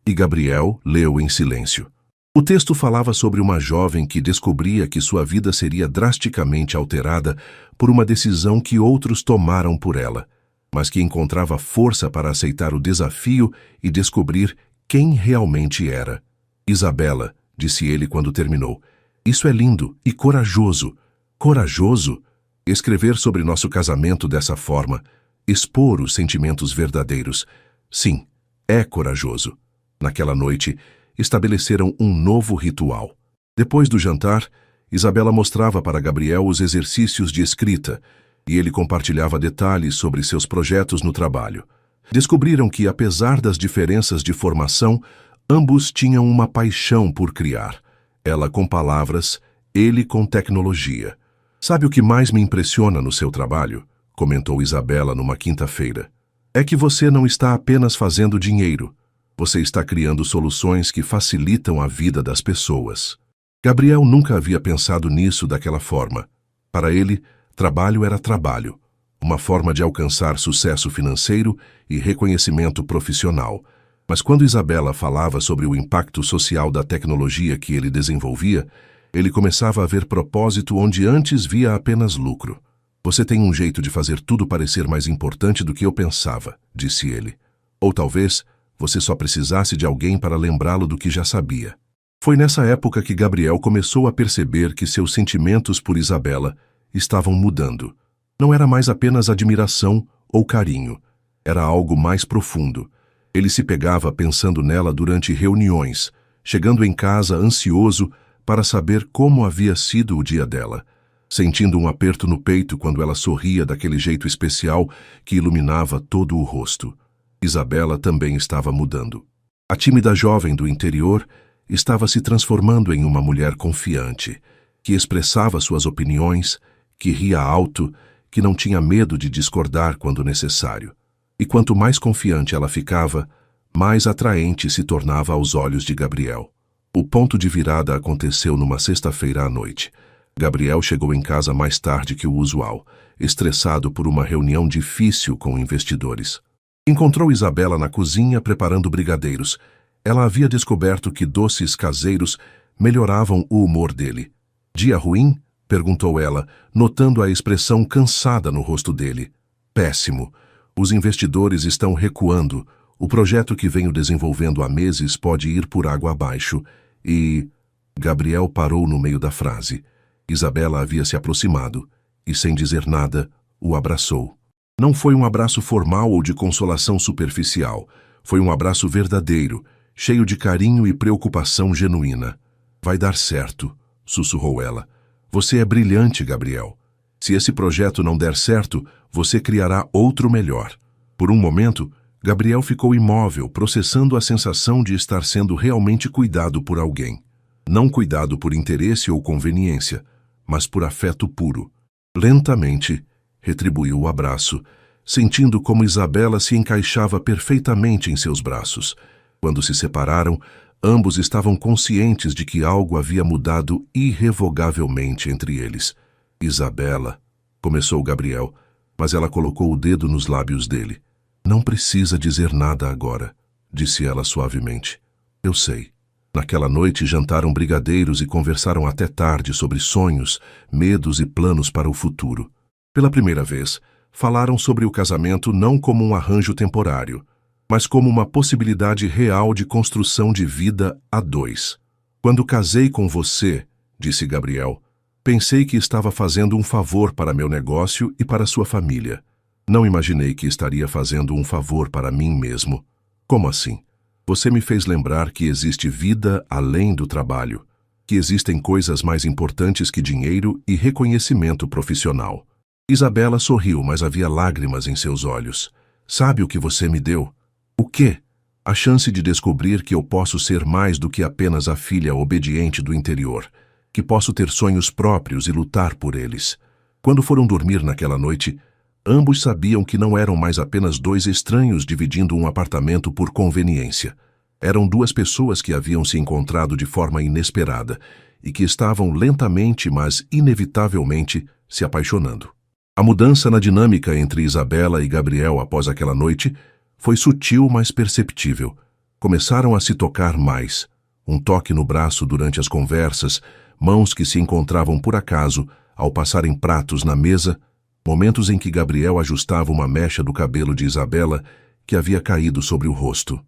e Gabriel leu em silêncio. O texto falava sobre uma jovem que descobria que sua vida seria drasticamente alterada por uma decisão que outros tomaram por ela, mas que encontrava força para aceitar o desafio e descobrir quem realmente era. Isabela, disse ele quando terminou, isso é lindo e corajoso. Corajoso? Escrever sobre nosso casamento dessa forma, expor os sentimentos verdadeiros. Sim, é corajoso. Naquela noite, estabeleceram um novo ritual. Depois do jantar, Isabela mostrava para Gabriel os exercícios de escrita e ele compartilhava detalhes sobre seus projetos no trabalho. Descobriram que, apesar das diferenças de formação, ambos tinham uma paixão por criar. Ela com palavras, ele com tecnologia. Sabe o que mais me impressiona no seu trabalho? Comentou Isabela numa quinta-feira. É que você não está apenas fazendo dinheiro. Você está criando soluções que facilitam a vida das pessoas. Gabriel nunca havia pensado nisso daquela forma. Para ele, trabalho era trabalho, uma forma de alcançar sucesso financeiro e reconhecimento profissional. Mas quando Isabela falava sobre o impacto social da tecnologia que ele desenvolvia, ele começava a ver propósito onde antes via apenas lucro. Você tem um jeito de fazer tudo parecer mais importante do que eu pensava, disse ele. Ou talvez você só precisasse de alguém para lembrá-lo do que já sabia. Foi nessa época que Gabriel começou a perceber que seus sentimentos por Isabela estavam mudando. Não era mais apenas admiração ou carinho. Era algo mais profundo. Ele se pegava pensando nela durante reuniões, chegando em casa ansioso para saber como havia sido o dia dela, sentindo um aperto no peito quando ela sorria daquele jeito especial que iluminava todo o rosto. Isabela também estava mudando. A tímida jovem do interior estava se transformando em uma mulher confiante, que expressava suas opiniões, que ria alto, que não tinha medo de discordar quando necessário. E quanto mais confiante ela ficava, mais atraente se tornava aos olhos de Gabriel. O ponto de virada aconteceu numa sexta-feira à noite. Gabriel chegou em casa mais tarde que o usual, estressado por uma reunião difícil com investidores. Encontrou Isabela na cozinha preparando brigadeiros. Ela havia descoberto que doces caseiros melhoravam o humor dele. Dia ruim? Perguntou ela, notando a expressão cansada no rosto dele. Péssimo. Os investidores estão recuando. O projeto que venho desenvolvendo há meses pode ir por água abaixo. E... Gabriel parou no meio da frase. Isabela havia se aproximado e, sem dizer nada, o abraçou. Não foi um abraço formal ou de consolação superficial. Foi um abraço verdadeiro, cheio de carinho e preocupação genuína. Vai dar certo, sussurrou ela. Você é brilhante, Gabriel. Se esse projeto não der certo, você criará outro melhor. Por um momento, Gabriel ficou imóvel, processando a sensação de estar sendo realmente cuidado por alguém. Não cuidado por interesse ou conveniência, mas por afeto puro. Lentamente, retribuiu o abraço, sentindo como Isabela se encaixava perfeitamente em seus braços. Quando se separaram, ambos estavam conscientes de que algo havia mudado irrevogavelmente entre eles. Isabela, começou Gabriel, mas ela colocou o dedo nos lábios dele. Não precisa dizer nada agora, disse ela suavemente. Eu sei. Naquela noite jantaram brigadeiros e conversaram até tarde sobre sonhos, medos e planos para o futuro. Pela primeira vez, falaram sobre o casamento não como um arranjo temporário, mas como uma possibilidade real de construção de vida a dois. Quando casei com você, disse Gabriel, pensei que estava fazendo um favor para meu negócio e para sua família. Não imaginei que estaria fazendo um favor para mim mesmo. Como assim? Você me fez lembrar que existe vida além do trabalho, que existem coisas mais importantes que dinheiro e reconhecimento profissional. Isabela sorriu, mas havia lágrimas em seus olhos. Sabe o que você me deu? O quê? A chance de descobrir que eu posso ser mais do que apenas a filha obediente do interior, que posso ter sonhos próprios e lutar por eles. Quando foram dormir naquela noite, ambos sabiam que não eram mais apenas dois estranhos dividindo um apartamento por conveniência. Eram duas pessoas que haviam se encontrado de forma inesperada e que estavam lentamente, mas inevitavelmente, se apaixonando. A mudança na dinâmica entre Isabela e Gabriel após aquela noite foi sutil, mas perceptível. Começaram a se tocar mais. Um toque no braço durante as conversas, mãos que se encontravam por acaso ao passarem pratos na mesa, momentos em que Gabriel ajustava uma mecha do cabelo de Isabela que havia caído sobre o rosto.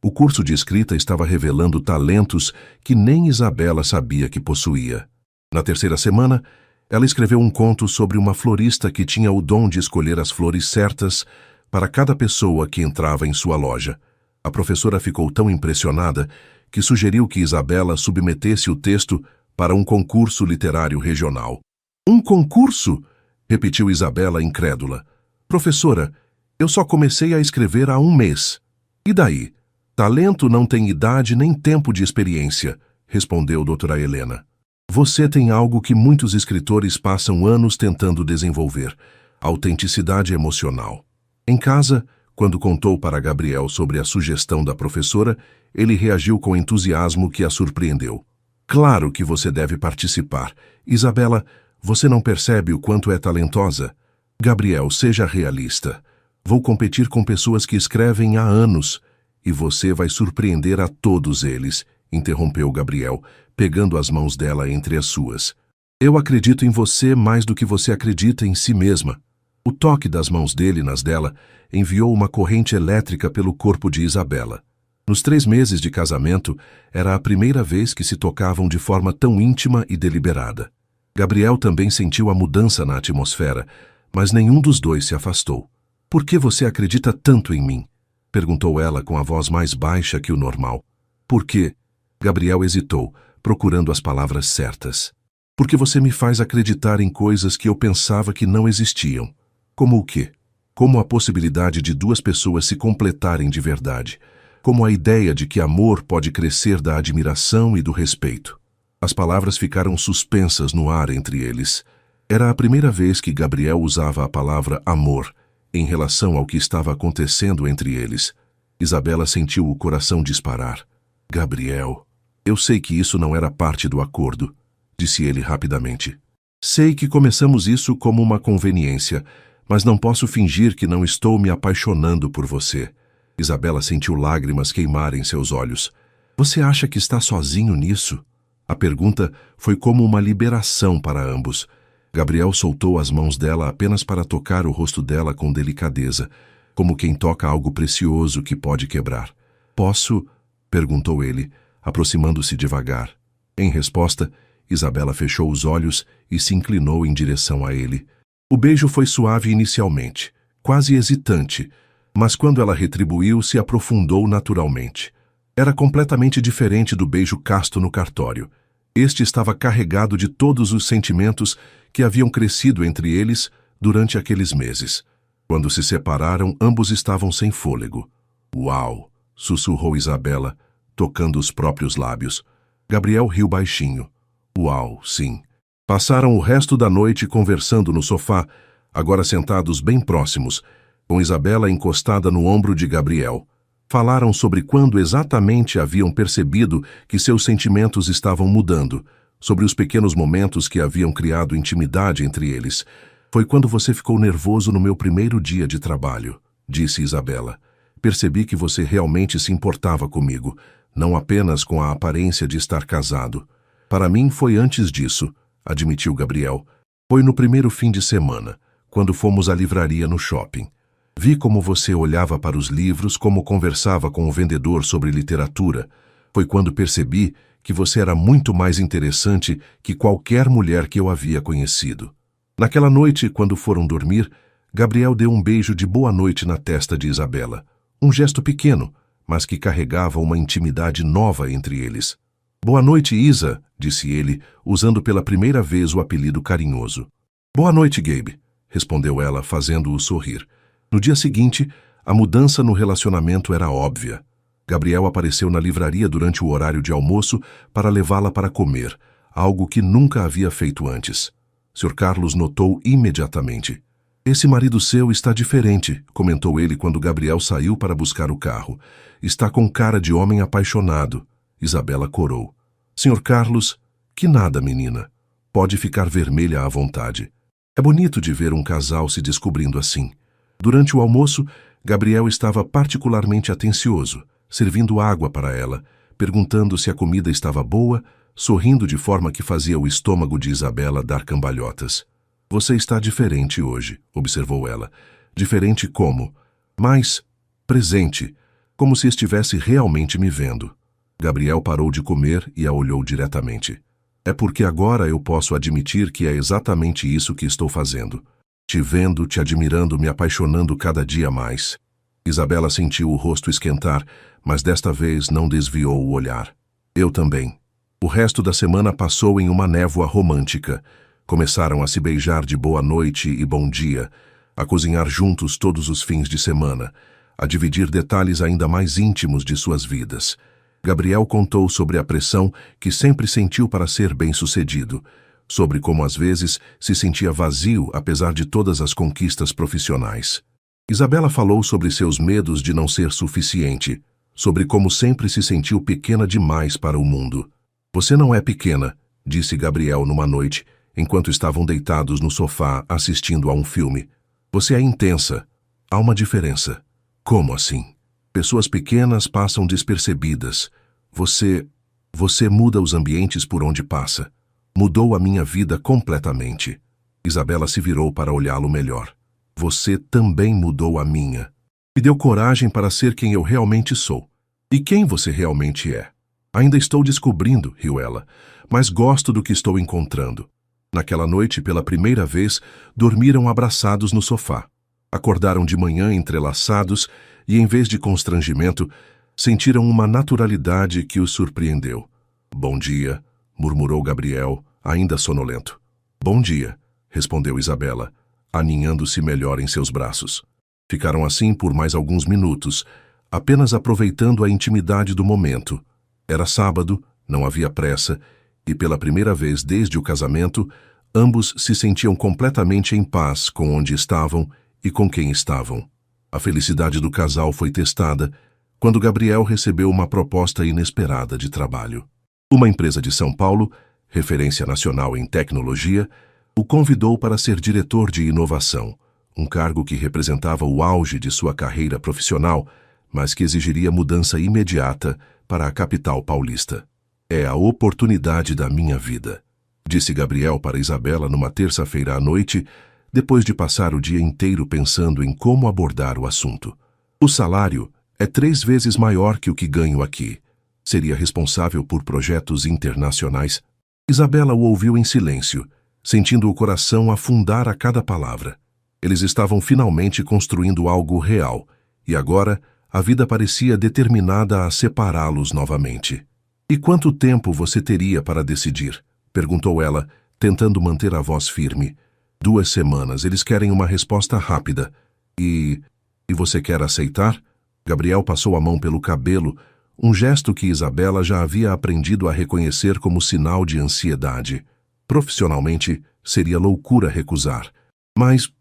O curso de escrita estava revelando talentos que nem Isabela sabia que possuía. Na terceira semana, ela escreveu um conto sobre uma florista que tinha o dom de escolher as flores certas para cada pessoa que entrava em sua loja. A professora ficou tão impressionada que sugeriu que Isabela submetesse o texto para um concurso literário regional. Um concurso? Repetiu Isabela incrédula. Professora, eu só comecei a escrever há um mês. E daí? Talento não tem idade nem tempo de experiência, respondeu doutora Helena. Você tem algo que muitos escritores passam anos tentando desenvolver: autenticidade emocional. Em casa, quando contou para Gabriel sobre a sugestão da professora, ele reagiu com entusiasmo que a surpreendeu. Claro que você deve participar. Isabela, você não percebe o quanto é talentosa? Gabriel, seja realista. Vou competir com pessoas que escrevem há anos, e você vai surpreender a todos eles, interrompeu Gabriel, pegando as mãos dela entre as suas. Eu acredito em você mais do que você acredita em si mesma. O toque das mãos dele nas dela enviou uma corrente elétrica pelo corpo de Isabela. Nos 3 meses de casamento, era a primeira vez que se tocavam de forma tão íntima e deliberada. Gabriel também sentiu a mudança na atmosfera, mas nenhum dos dois se afastou. Por que você acredita tanto em mim? Perguntou ela com a voz mais baixa que o normal. Por quê? Gabriel hesitou, procurando as palavras certas. Porque você me faz acreditar em coisas que eu pensava que não existiam. Como o quê? Como a possibilidade de 2 pessoas se completarem de verdade. Como a ideia de que amor pode crescer da admiração e do respeito. As palavras ficaram suspensas no ar entre eles. Era a primeira vez que Gabriel usava a palavra amor em relação ao que estava acontecendo entre eles. Isabela sentiu o coração disparar. Gabriel, eu sei que isso não era parte do acordo, disse ele rapidamente. Sei que começamos isso como uma conveniência, mas não posso fingir que não estou me apaixonando por você. Isabela sentiu lágrimas queimarem seus olhos. Você acha que está sozinho nisso? A pergunta foi como uma liberação para ambos. Gabriel soltou as mãos dela apenas para tocar o rosto dela com delicadeza, como quem toca algo precioso que pode quebrar. Posso? Perguntou ele, aproximando-se devagar. Em resposta, Isabela fechou os olhos e se inclinou em direção a ele. O beijo foi suave inicialmente, quase hesitante, mas quando ela retribuiu, se aprofundou naturalmente. Era completamente diferente do beijo casto no cartório. Este estava carregado de todos os sentimentos que haviam crescido entre eles durante aqueles meses. Quando se separaram, ambos estavam sem fôlego. Uau! Sussurrou Isabela, tocando os próprios lábios. Gabriel riu baixinho. Uau, sim. Passaram o resto da noite conversando no sofá, agora sentados bem próximos, com Isabela encostada no ombro de Gabriel. Falaram sobre quando exatamente haviam percebido que seus sentimentos estavam mudando, sobre os pequenos momentos que haviam criado intimidade entre eles. Foi quando você ficou nervoso no meu primeiro dia de trabalho, disse Isabela. Percebi que você realmente se importava comigo, não apenas com a aparência de estar casado. Para mim foi antes disso, admitiu Gabriel. Foi no primeiro fim de semana, quando fomos à livraria no shopping. Vi como você olhava para os livros, como conversava com o vendedor sobre literatura. Foi quando percebi que você era muito mais interessante que qualquer mulher que eu havia conhecido. Naquela noite, quando foram dormir, Gabriel deu um beijo de boa noite na testa de Isabela. Um gesto pequeno, mas que carregava uma intimidade nova entre eles. Boa noite, Isa, disse ele, usando pela primeira vez o apelido carinhoso. Boa noite, Gabe, respondeu ela, fazendo-o sorrir. No dia seguinte, a mudança no relacionamento era óbvia. Gabriel apareceu na livraria durante o horário de almoço para levá-la para comer, algo que nunca havia feito antes. Sr. Carlos notou imediatamente. Esse marido seu está diferente, comentou ele quando Gabriel saiu para buscar o carro. Está com cara de homem apaixonado. Isabela corou. Sr. Carlos, que nada, menina. Pode ficar vermelha à vontade. É bonito de ver um casal se descobrindo assim. Durante o almoço, Gabriel estava particularmente atencioso, servindo água para ela, perguntando se a comida estava boa, sorrindo de forma que fazia o estômago de Isabela dar cambalhotas. Você está diferente hoje, observou ela. Diferente como? Mais presente, como se estivesse realmente me vendo. Gabriel parou de comer e a olhou diretamente. É porque agora eu posso admitir que é exatamente isso que estou fazendo. Te vendo, te admirando, me apaixonando cada dia mais. Isabela sentiu o rosto esquentar, mas desta vez não desviou o olhar. Eu também. O resto da semana passou em uma névoa romântica. Começaram a se beijar de boa noite e bom dia, a cozinhar juntos todos os fins de semana, a dividir detalhes ainda mais íntimos de suas vidas. Gabriel contou sobre a pressão que sempre sentiu para ser bem-sucedido, sobre como às vezes se sentia vazio apesar de todas as conquistas profissionais. Isabela falou sobre seus medos de não ser suficiente, sobre como sempre se sentiu pequena demais para o mundo. Você não é pequena, disse Gabriel numa noite, enquanto estavam deitados no sofá assistindo a um filme. Você é intensa. Há uma diferença. Como assim? Pessoas pequenas passam despercebidas. Você muda os ambientes por onde passa. Mudou a minha vida completamente. Isabela se virou para olhá-lo melhor. Você também mudou a minha. Me deu coragem para ser quem eu realmente sou. E quem você realmente é? Ainda estou descobrindo, riu ela, mas gosto do que estou encontrando. Naquela noite, pela primeira vez, dormiram abraçados no sofá. Acordaram de manhã entrelaçados e, em vez de constrangimento, sentiram uma naturalidade que os surpreendeu. Bom dia, murmurou Gabriel, ainda sonolento. Bom dia, respondeu Isabela, aninhando-se melhor em seus braços. Ficaram assim por mais alguns minutos, apenas aproveitando a intimidade do momento. Era sábado, não havia pressa, e pela primeira vez desde o casamento, ambos se sentiam completamente em paz com onde estavam e com quem estavam. A felicidade do casal foi testada quando Gabriel recebeu uma proposta inesperada de trabalho. Uma empresa de São Paulo, referência nacional em tecnologia, o convidou para ser diretor de inovação, um cargo que representava o auge de sua carreira profissional, mas que exigiria mudança imediata para a capital paulista. É a oportunidade da minha vida, disse Gabriel para Isabela numa terça-feira à noite, depois de passar o dia inteiro pensando em como abordar o assunto. O salário é 3 vezes maior que o que ganho aqui. Seria responsável por projetos internacionais. Isabela o ouviu em silêncio, sentindo o coração afundar a cada palavra. Eles estavam finalmente construindo algo real, e agora a vida parecia determinada a separá-los novamente. E quanto tempo você teria para decidir? Perguntou ela, tentando manter a voz firme. 2 semanas, eles querem uma resposta rápida. E você quer aceitar? Gabriel passou a mão pelo cabelo, um gesto que Isabela já havia aprendido a reconhecer como sinal de ansiedade. Profissionalmente, seria loucura recusar. Mas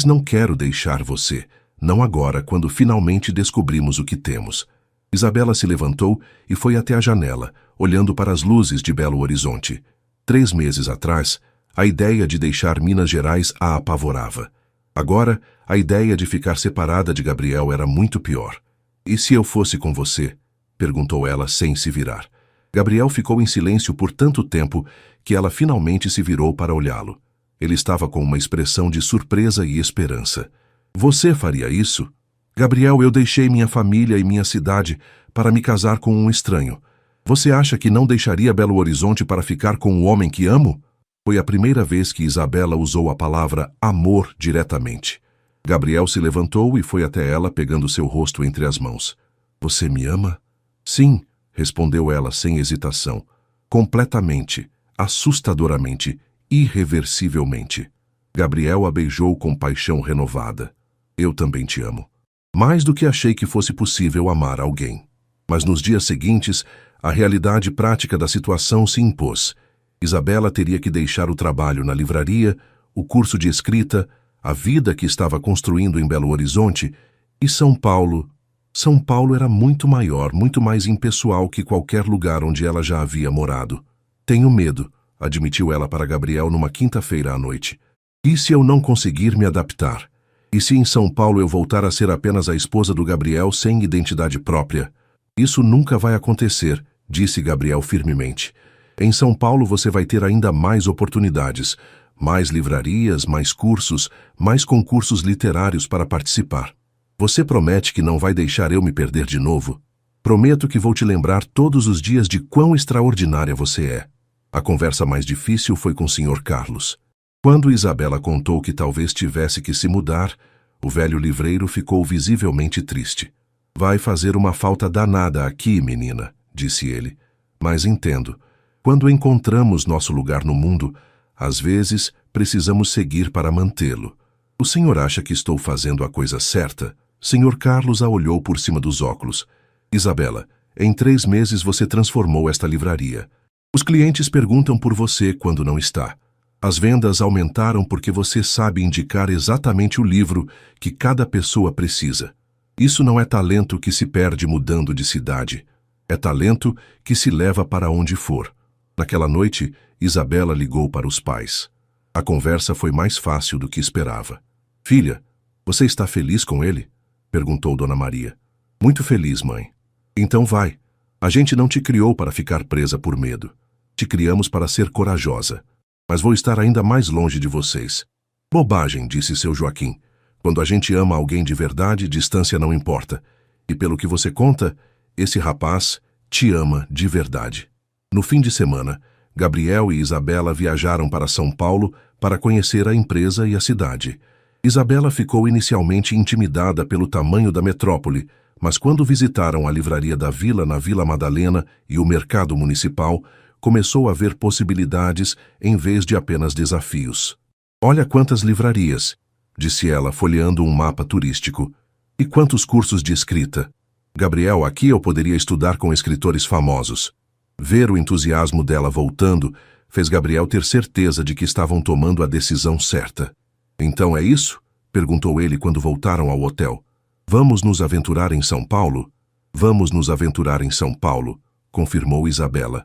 não quero deixar você. Não agora, quando finalmente descobrimos o que temos. Isabela se levantou e foi até a janela, olhando para as luzes de Belo Horizonte. 3 meses atrás, a ideia de deixar Minas Gerais a apavorava. Agora, a ideia de ficar separada de Gabriel era muito pior. E se eu fosse com você? Perguntou ela sem se virar. Gabriel ficou em silêncio por tanto tempo que ela finalmente se virou para olhá-lo. Ele estava com uma expressão de surpresa e esperança. Você faria isso? Gabriel, eu deixei minha família e minha cidade para me casar com um estranho. Você acha que não deixaria Belo Horizonte para ficar com o homem que amo? Foi a primeira vez que Isabela usou a palavra amor diretamente. Gabriel se levantou e foi até ela, pegando seu rosto entre as mãos. Você me ama? Sim, respondeu ela sem hesitação. Completamente, assustadoramente, irreversivelmente. Gabriel a beijou com paixão renovada. Eu também te amo. Mais do que achei que fosse possível amar alguém. Mas nos dias seguintes, a realidade prática da situação se impôs. Isabela teria que deixar o trabalho na livraria, o curso de escrita, a vida que estava construindo em Belo Horizonte, e São Paulo. São Paulo era muito maior, muito mais impessoal que qualquer lugar onde ela já havia morado. Tenho medo, admitiu ela para Gabriel numa quinta-feira à noite. E se eu não conseguir me adaptar? E se em São Paulo eu voltar a ser apenas a esposa do Gabriel sem identidade própria? Isso nunca vai acontecer, disse Gabriel firmemente. Em São Paulo você vai ter ainda mais oportunidades, mais livrarias, mais cursos, mais concursos literários para participar. Você promete que não vai deixar eu me perder de novo? Prometo que vou te lembrar todos os dias de quão extraordinária você é. A conversa mais difícil foi com o Sr. Carlos. Quando Isabela contou que talvez tivesse que se mudar, o velho livreiro ficou visivelmente triste. Vai fazer uma falta danada aqui, menina, disse ele. Mas entendo. Quando encontramos nosso lugar no mundo, às vezes precisamos seguir para mantê-lo. O senhor acha que estou fazendo a coisa certa? Sr. Carlos a olhou por cima dos óculos. Isabela, em 3 meses você transformou esta livraria. Os clientes perguntam por você quando não está. As vendas aumentaram porque você sabe indicar exatamente o livro que cada pessoa precisa. Isso não é talento que se perde mudando de cidade. É talento que se leva para onde for. Naquela noite, Isabela ligou para os pais. A conversa foi mais fácil do que esperava. Filha, você está feliz com ele? Perguntou Dona Maria. Muito feliz, mãe. Então vai. A gente não te criou para ficar presa por medo. Te criamos para ser corajosa. Mas vou estar ainda mais longe de vocês. Bobagem, disse seu Joaquim. Quando a gente ama alguém de verdade, distância não importa. E pelo que você conta, esse rapaz te ama de verdade. No fim de semana, Gabriel e Isabela viajaram para São Paulo para conhecer a empresa e a cidade. Isabela ficou inicialmente intimidada pelo tamanho da metrópole, mas quando visitaram a livraria da Vila na Vila Madalena e o mercado municipal, começou a ver possibilidades em vez de apenas desafios. Olha quantas livrarias, disse ela, folheando um mapa turístico. E quantos cursos de escrita. Gabriel, aqui eu poderia estudar com escritores famosos. Ver o entusiasmo dela voltando fez Gabriel ter certeza de que estavam tomando a decisão certa. Então é isso? Perguntou ele quando voltaram ao hotel. Vamos nos aventurar em São Paulo? Vamos nos aventurar em São Paulo, confirmou Isabela.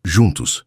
Juntos,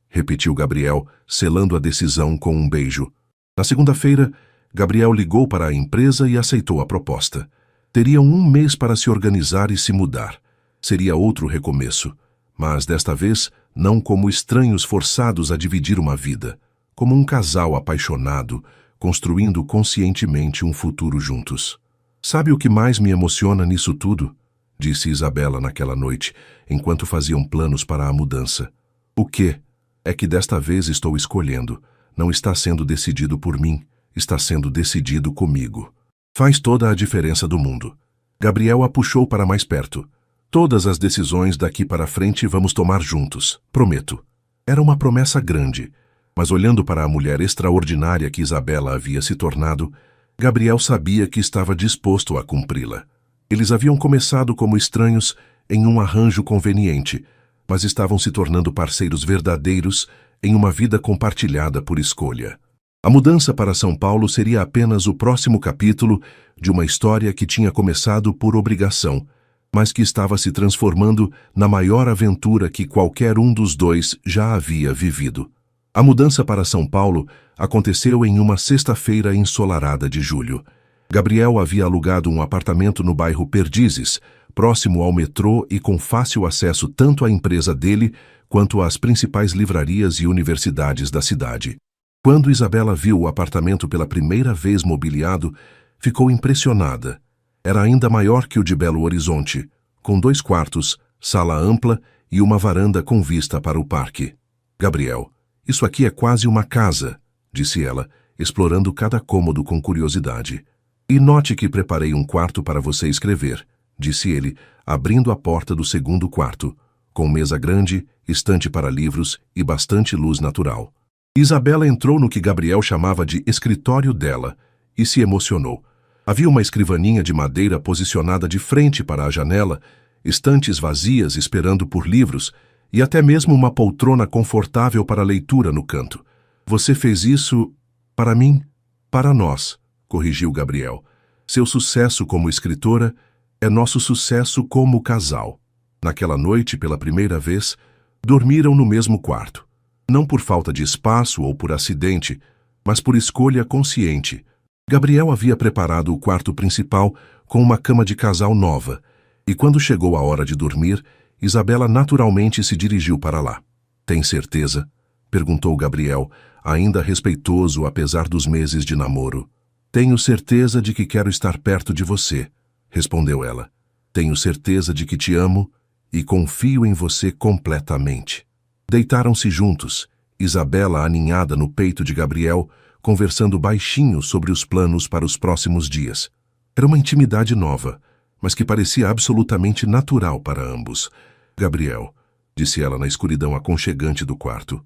repetiu Gabriel, selando a decisão com um beijo. Na segunda-feira, Gabriel ligou para a empresa e aceitou a proposta. Teriam 1 mês para se organizar e se mudar. Seria outro recomeço, mas desta vez não como estranhos forçados a dividir uma vida, como um casal apaixonado, construindo conscientemente um futuro juntos. Sabe o que mais me emociona nisso tudo? Disse Isabela naquela noite, enquanto faziam planos para a mudança. O quê? É que desta vez estou escolhendo. não está sendo decidido por mim, está sendo decidido comigo. Faz toda a diferença do mundo. Gabriel a puxou para mais perto. Todas as decisões daqui para frente vamos tomar juntos, prometo. Era uma promessa grande, mas olhando para a mulher extraordinária que Isabela havia se tornado, Gabriel sabia que estava disposto a cumpri-la. Eles haviam começado como estranhos em um arranjo conveniente, mas estavam se tornando parceiros verdadeiros em uma vida compartilhada por escolha. A mudança para São Paulo seria apenas o próximo capítulo de uma história que tinha começado por obrigação, mas que estava se transformando na maior aventura que qualquer um dos dois já havia vivido. A mudança para São Paulo aconteceu em uma sexta-feira ensolarada de julho. Gabriel havia alugado um apartamento no bairro Perdizes, próximo ao metrô e com fácil acesso tanto à empresa dele quanto às principais livrarias e universidades da cidade. Quando Isabela viu o apartamento pela primeira vez mobiliado, ficou impressionada. Era ainda maior que o de Belo Horizonte, com 2 quartos, sala ampla e uma varanda com vista para o parque. Gabriel, isso aqui é quase uma casa, disse ela, explorando cada cômodo com curiosidade. E note que preparei um quarto para você escrever, disse ele, abrindo a porta do segundo quarto, com mesa grande, estante para livros e bastante luz natural. Isabela entrou no que Gabriel chamava de escritório dela e se emocionou. Havia uma escrivaninha de madeira posicionada de frente para a janela, estantes vazias esperando por livros e até mesmo uma poltrona confortável para leitura no canto. Você fez isso para mim? Para nós, corrigiu Gabriel. Seu sucesso como escritora é nosso sucesso como casal. Naquela noite, pela primeira vez, dormiram no mesmo quarto. Não por falta de espaço ou por acidente, mas por escolha consciente. Gabriel havia preparado o quarto principal com uma cama de casal nova, e quando chegou a hora de dormir, Isabela naturalmente se dirigiu para lá. Tem certeza? Perguntou Gabriel, ainda respeitoso apesar dos meses de namoro. Tenho certeza de que quero estar perto de você, respondeu ela. Tenho certeza de que te amo e confio em você completamente. Deitaram-se juntos, Isabela aninhada no peito de Gabriel, conversando baixinho sobre os planos para os próximos dias. Era uma intimidade nova, mas que parecia absolutamente natural para ambos. Gabriel, disse ela na escuridão aconchegante do quarto.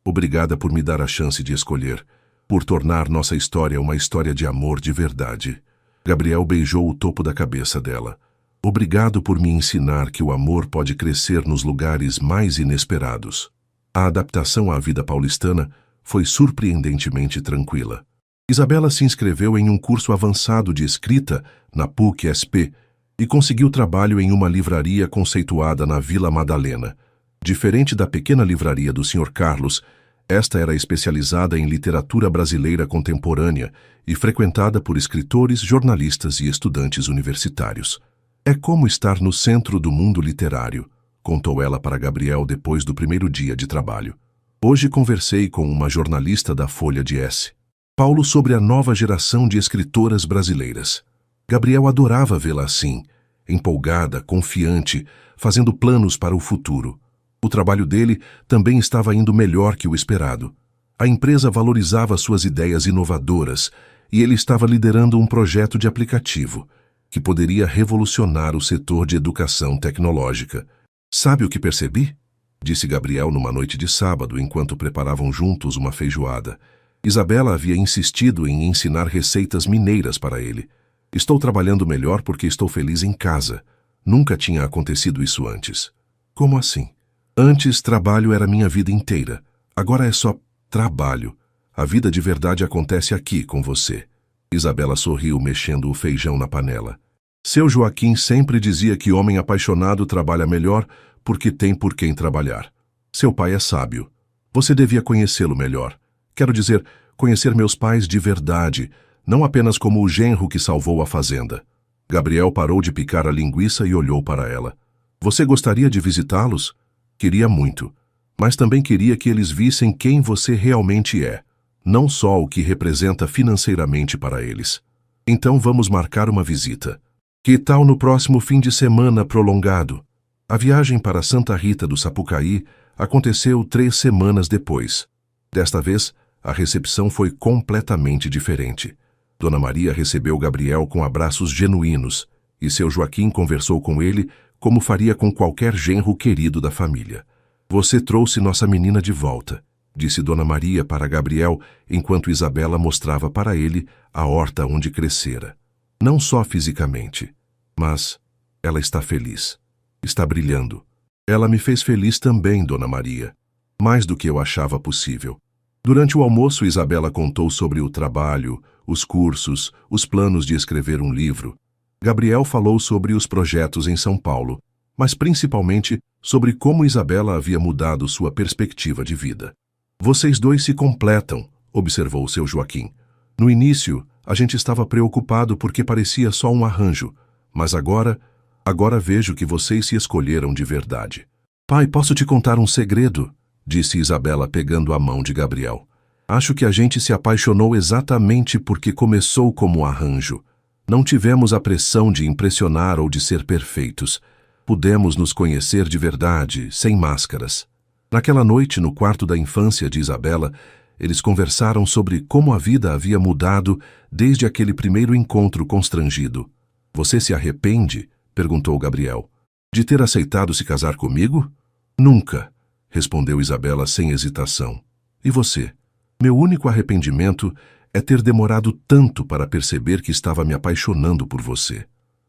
Obrigada por me dar a chance de escolher, por tornar nossa história uma história de amor de verdade. Gabriel beijou o topo da cabeça dela. Obrigado por me ensinar que o amor pode crescer nos lugares mais inesperados. A adaptação à vida paulistana foi surpreendentemente tranquila. Isabela se inscreveu em um curso avançado de escrita na PUC-SP e conseguiu trabalho em uma livraria conceituada na Vila Madalena. Diferente da pequena livraria do Sr. Carlos, esta era especializada em literatura brasileira contemporânea e frequentada por escritores, jornalistas e estudantes universitários. É como estar no centro do mundo literário, contou ela para Gabriel depois do primeiro dia de trabalho. Hoje conversei com uma jornalista da Folha de S. Paulo sobre a nova geração de escritoras brasileiras. Gabriel adorava vê-la assim, empolgada, confiante, fazendo planos para o futuro. O trabalho dele também estava indo melhor que o esperado. A empresa valorizava suas ideias inovadoras e ele estava liderando um projeto de aplicativo que poderia revolucionar o setor de educação tecnológica. Sabe o que percebi? Disse Gabriel numa noite de sábado, enquanto preparavam juntos uma feijoada. Isabela havia insistido em ensinar receitas mineiras para ele. Estou trabalhando melhor porque estou feliz em casa. Nunca tinha acontecido isso antes. Como assim? Antes, trabalho era minha vida inteira. Agora é só trabalho. A vida de verdade acontece aqui com você. Isabela sorriu, mexendo o feijão na panela. Seu Joaquim sempre dizia que homem apaixonado trabalha melhor porque tem por quem trabalhar. Seu pai é sábio. Você devia conhecê-lo melhor. Quero dizer, conhecer meus pais de verdade, não apenas como o genro que salvou a fazenda. Gabriel parou de picar a linguiça e olhou para ela. Você gostaria de visitá-los? Queria muito, mas também queria que eles vissem quem você realmente é, não só o que representa financeiramente para eles. Então vamos marcar uma visita. Que tal no próximo fim de semana prolongado? A viagem para Santa Rita do Sapucaí aconteceu 3 semanas depois. Desta vez, a recepção foi completamente diferente. Dona Maria recebeu Gabriel com abraços genuínos, e seu Joaquim conversou com ele como faria com qualquer genro querido da família. Você trouxe nossa menina de volta, disse Dona Maria para Gabriel, enquanto Isabela mostrava para ele a horta onde crescera. Não só fisicamente, mas ela está feliz. Está brilhando. Ela me fez feliz também, Dona Maria. Mais do que eu achava possível. Durante o almoço, Isabela contou sobre o trabalho, os cursos, os planos de escrever um livro. Gabriel falou sobre os projetos em São Paulo, mas principalmente sobre como Isabela havia mudado sua perspectiva de vida. Vocês dois se completam, observou seu Joaquim. No início, a gente estava preocupado porque parecia só um arranjo, mas agora vejo que vocês se escolheram de verdade. Pai, posso te contar um segredo? Disse Isabela pegando a mão de Gabriel. Acho que a gente se apaixonou exatamente porque começou como arranjo. Não tivemos a pressão de impressionar ou de ser perfeitos. Pudemos nos conhecer de verdade, sem máscaras. Naquela noite, no quarto da infância de Isabela, eles conversaram sobre como a vida havia mudado desde aquele primeiro encontro constrangido. Você se arrepende? Perguntou Gabriel. De ter aceitado se casar comigo? Nunca, respondeu Isabela sem hesitação. E você? Meu único arrependimento é ter demorado tanto para perceber que estava me apaixonando por você.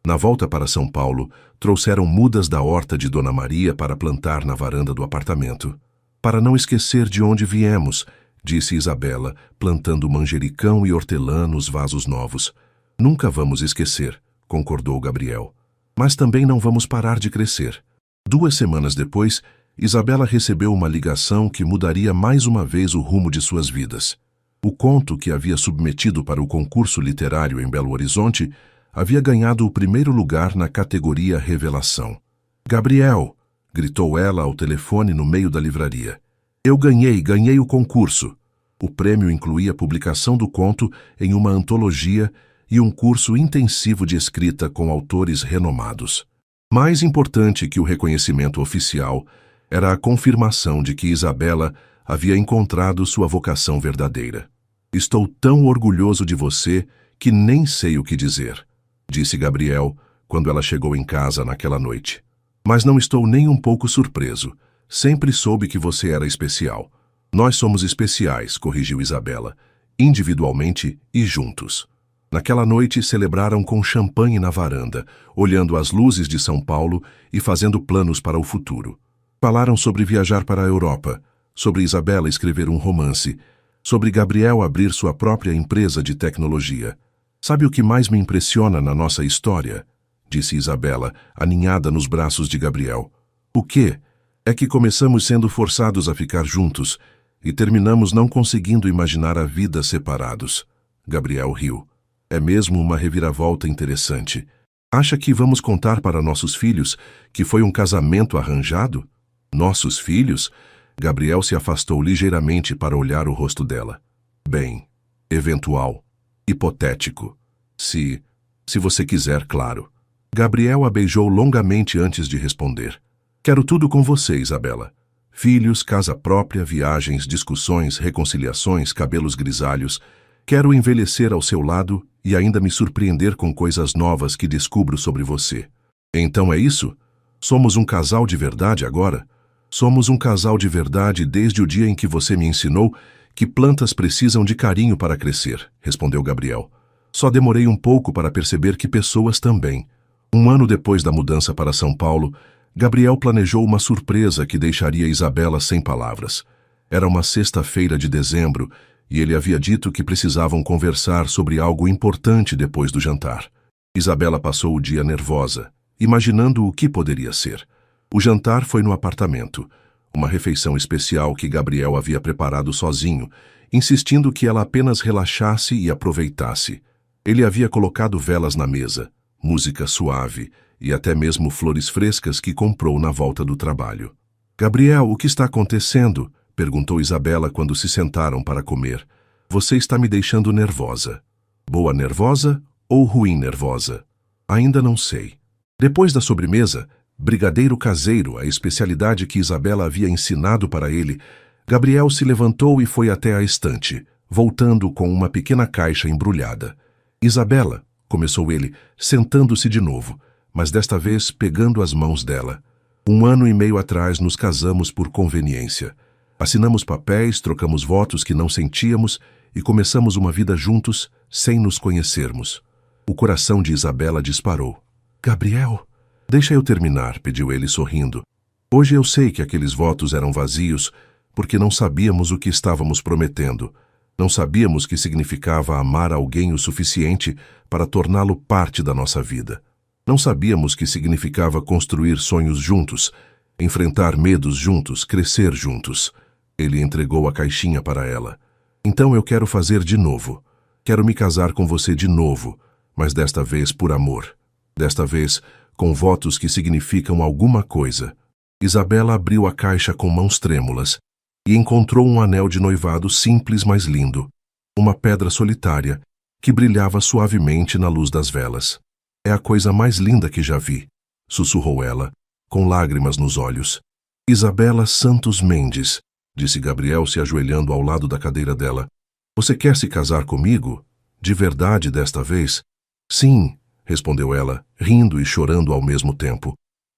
Na volta para São Paulo, trouxeram mudas da horta de Dona Maria para plantar na varanda do apartamento. Para não esquecer de onde viemos, disse Isabela, plantando manjericão e hortelã nos vasos novos. Nunca vamos esquecer, concordou Gabriel. Mas também não vamos parar de crescer. 2 semanas depois, Isabela recebeu uma ligação que mudaria mais uma vez o rumo de suas vidas. O conto que havia submetido para o concurso literário em Belo Horizonte havia ganhado o primeiro lugar na categoria Revelação. Gabriel, gritou ela ao telefone no meio da livraria. Eu ganhei o concurso. O prêmio incluía a publicação do conto em uma antologia e um curso intensivo de escrita com autores renomados. Mais importante que o reconhecimento oficial era a confirmação de que Isabela havia encontrado sua vocação verdadeira. Estou tão orgulhoso de você que nem sei o que dizer, disse Gabriel quando ela chegou em casa naquela noite. Mas não estou nem um pouco surpreso. Sempre soube que você era especial. Nós somos especiais, corrigiu Isabela, individualmente e juntos. Naquela noite celebraram com champanhe na varanda, olhando as luzes de São Paulo e fazendo planos para o futuro. Falaram sobre viajar para a Europa, sobre Isabela escrever um romance, sobre Gabriel abrir sua própria empresa de tecnologia. Sabe o que mais me impressiona na nossa história? Disse Isabela, aninhada nos braços de Gabriel. O quê? É que começamos sendo forçados a ficar juntos e terminamos não conseguindo imaginar a vida separados. Gabriel riu. É mesmo uma reviravolta interessante. Acha que vamos contar para nossos filhos que foi um casamento arranjado? Nossos filhos? Gabriel se afastou ligeiramente para olhar o rosto dela. Bem, eventual, hipotético. Se você quiser, claro. Gabriel a beijou longamente antes de responder. Quero tudo com você, Isabela. Filhos, casa própria, viagens, discussões, reconciliações, cabelos grisalhos. Quero envelhecer ao seu lado e ainda me surpreender com coisas novas que descubro sobre você. Então é isso? Somos um casal de verdade agora? Somos um casal de verdade desde o dia em que você me ensinou que plantas precisam de carinho para crescer, respondeu Gabriel. Só demorei um pouco para perceber que pessoas também. 1 ano depois da mudança para São Paulo, Gabriel planejou uma surpresa que deixaria Isabela sem palavras. Era uma sexta-feira de dezembro e ele havia dito que precisavam conversar sobre algo importante depois do jantar. Isabela passou o dia nervosa, imaginando o que poderia ser. O jantar foi no apartamento, uma refeição especial que Gabriel havia preparado sozinho, insistindo que ela apenas relaxasse e aproveitasse. Ele havia colocado velas na mesa, música suave e até mesmo flores frescas que comprou na volta do trabalho. Gabriel, o que está acontecendo? Perguntou Isabela quando se sentaram para comer. Você está me deixando nervosa. Boa nervosa ou ruim nervosa? Ainda não sei. Depois da sobremesa, brigadeiro caseiro, a especialidade que Isabela havia ensinado para ele, Gabriel se levantou e foi até a estante, voltando com uma pequena caixa embrulhada. Isabela, começou ele, sentando-se de novo, mas desta vez pegando as mãos dela. 1 ano e meio atrás nos casamos por conveniência. Assinamos papéis, trocamos votos que não sentíamos e começamos uma vida juntos sem nos conhecermos. O coração de Isabela disparou. Gabriel, deixa eu terminar, pediu ele sorrindo. Hoje eu sei que aqueles votos eram vazios porque não sabíamos o que estávamos prometendo. Não sabíamos que significava amar alguém o suficiente para torná-lo parte da nossa vida. Não sabíamos que significava construir sonhos juntos, enfrentar medos juntos, crescer juntos. Ele entregou a caixinha para ela. Então eu quero fazer de novo. Quero me casar com você de novo, mas desta vez por amor. Desta vez com votos que significam alguma coisa. Isabela abriu a caixa com mãos trêmulas e encontrou um anel de noivado simples, mas lindo. Uma pedra solitária que brilhava suavemente na luz das velas. É a coisa mais linda que já vi, sussurrou ela, com lágrimas nos olhos. Isabela Santos Mendes, disse Gabriel se ajoelhando ao lado da cadeira dela. Você quer se casar comigo? De verdade desta vez? Sim, respondeu ela, rindo e chorando ao mesmo tempo.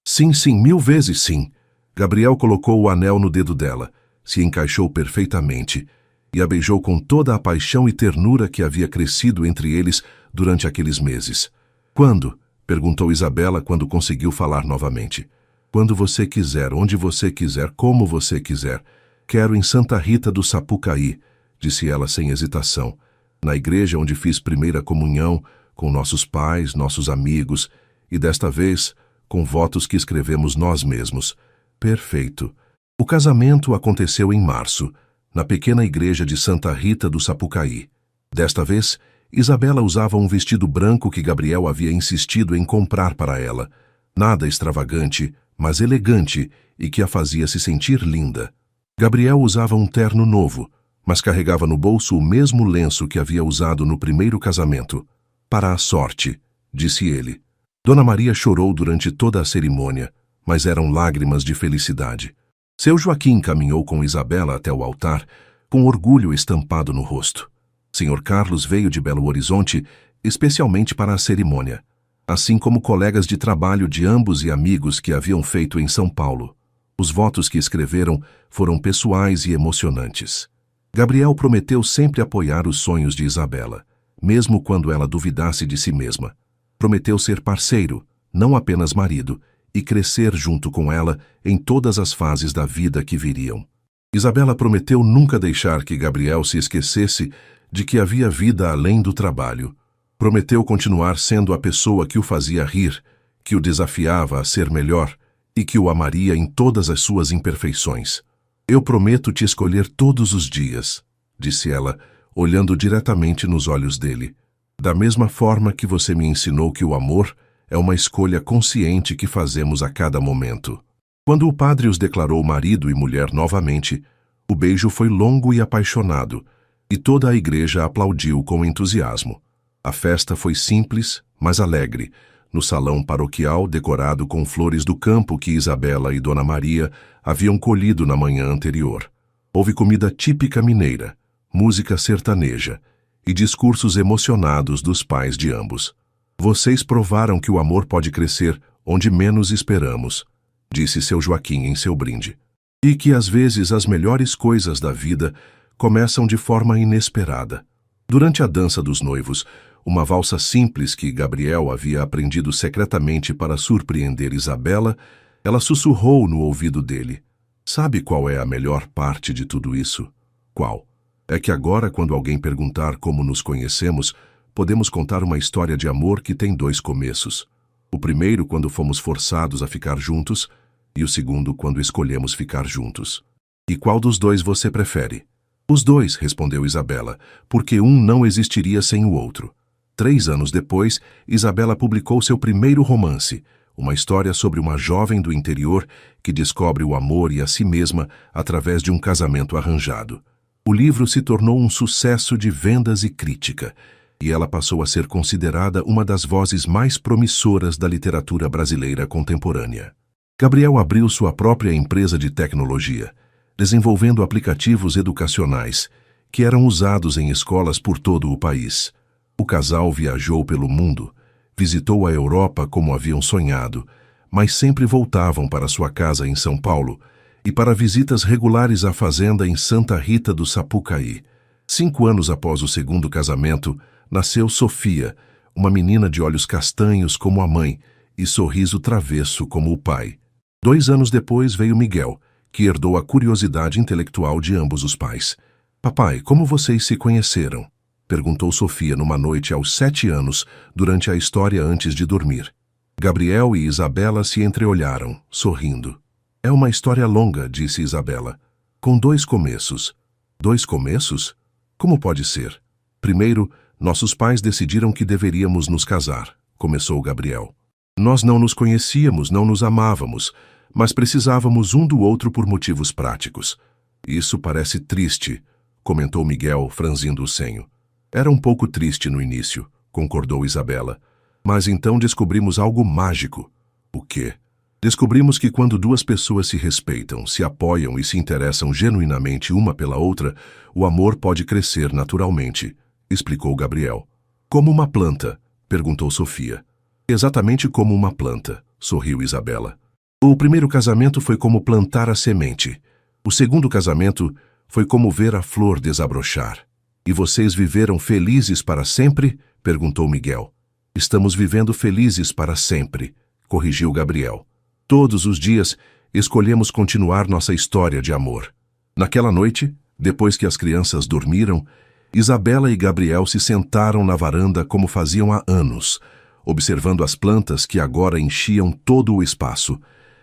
Sim, sim, 1000 vezes sim. Gabriel colocou o anel no dedo dela, se encaixou perfeitamente e a beijou com toda a paixão e ternura que havia crescido entre eles durante aqueles meses. Quando? Perguntou Isabela quando conseguiu falar novamente. Quando você quiser, onde você quiser, como você quiser. Quero em Santa Rita do Sapucaí, disse ela sem hesitação. Na igreja onde fiz primeira comunhão, com nossos pais, nossos amigos, e desta vez, com votos que escrevemos nós mesmos. Perfeito. O casamento aconteceu em março, na pequena igreja de Santa Rita do Sapucaí. Desta vez, Isabela usava um vestido branco que Gabriel havia insistido em comprar para ela. Nada extravagante, mas elegante e que a fazia se sentir linda. Gabriel usava um terno novo, mas carregava no bolso o mesmo lenço que havia usado no primeiro casamento. Para a sorte, disse ele. Dona Maria chorou durante toda a cerimônia, mas eram lágrimas de felicidade. Seu Joaquim caminhou com Isabela até o altar, com orgulho estampado no rosto. Sr. Carlos veio de Belo Horizonte especialmente para a cerimônia, assim como colegas de trabalho de ambos e amigos que haviam feito em São Paulo. Os votos que escreveram foram pessoais e emocionantes. Gabriel prometeu sempre apoiar os sonhos de Isabela, mesmo quando ela duvidasse de si mesma. Prometeu ser parceiro, não apenas marido, e crescer junto com ela em todas as fases da vida que viriam. Isabela prometeu nunca deixar que Gabriel se esquecesse de que havia vida além do trabalho. Prometeu continuar sendo a pessoa que o fazia rir, que o desafiava a ser melhor e que o amaria em todas as suas imperfeições. Eu prometo te escolher todos os dias, disse ela, olhando diretamente nos olhos dele. Da mesma forma que você me ensinou que o amor é uma escolha consciente que fazemos a cada momento. Quando o padre os declarou marido e mulher novamente, o beijo foi longo e apaixonado, e toda a igreja aplaudiu com entusiasmo. A festa foi simples, mas alegre, no salão paroquial decorado com flores do campo que Isabela e Dona Maria haviam colhido na manhã anterior. Houve comida típica mineira, música sertaneja e discursos emocionados dos pais de ambos. Vocês provaram que o amor pode crescer onde menos esperamos, disse seu Joaquim em seu brinde. E que às vezes as melhores coisas da vida começam de forma inesperada. Durante a dança dos noivos, uma valsa simples que Gabriel havia aprendido secretamente para surpreender Isabela, ela sussurrou no ouvido dele. Sabe qual é a melhor parte de tudo isso? Qual? É que agora, quando alguém perguntar como nos conhecemos, podemos contar uma história de amor que tem 2 começos. O primeiro quando fomos forçados a ficar juntos e o segundo quando escolhemos ficar juntos. E qual dos 2 você prefere? Os 2, respondeu Isabela, porque um não existiria sem o outro. 3 anos depois, Isabela publicou seu primeiro romance, uma história sobre uma jovem do interior que descobre o amor e a si mesma através de um casamento arranjado. O livro se tornou um sucesso de vendas e crítica, e ela passou a ser considerada uma das vozes mais promissoras da literatura brasileira contemporânea. Gabriel abriu sua própria empresa de tecnologia. desenvolvendo aplicativos educacionais que eram usados em escolas por todo o país. O casal viajou pelo mundo, visitou a Europa como haviam sonhado, mas sempre voltavam para sua casa em São Paulo e para visitas regulares à fazenda em Santa Rita do Sapucaí. 5 anos após o segundo casamento, nasceu Sofia, uma menina de olhos castanhos como a mãe e sorriso travesso como o pai. 2 anos depois veio Miguel, que herdou a curiosidade intelectual de ambos os pais. «Papai, como vocês se conheceram?» perguntou Sofia numa noite aos 7 anos, durante a história antes de dormir. Gabriel e Isabela se entreolharam, sorrindo. «É uma história longa», disse Isabela, «com 2 começos». «2 começos? Como pode ser?» «Primeiro, nossos pais decidiram que deveríamos nos casar», começou Gabriel. «Nós não nos conhecíamos, não nos amávamos, mas precisávamos um do outro por motivos práticos». «Isso parece triste», comentou Miguel, franzindo o senho. «Era um pouco triste no início», concordou Isabela. «Mas então descobrimos algo mágico». «O quê?» «Descobrimos que quando 2 pessoas se respeitam, se apoiam e se interessam genuinamente uma pela outra, o amor pode crescer naturalmente», explicou Gabriel. «Como uma planta?» perguntou Sofia. «Exatamente como uma planta», sorriu Isabela. «O primeiro casamento foi como plantar a semente. O segundo casamento foi como ver a flor desabrochar. E vocês viveram felizes para sempre?» perguntou Miguel. «Estamos vivendo felizes para sempre», corrigiu Gabriel. «Todos os dias escolhemos continuar nossa história de amor». Naquela noite, depois que as crianças dormiram, Isabela e Gabriel se sentaram na varanda como faziam há anos, observando as plantas que agora enchiam todo o espaço,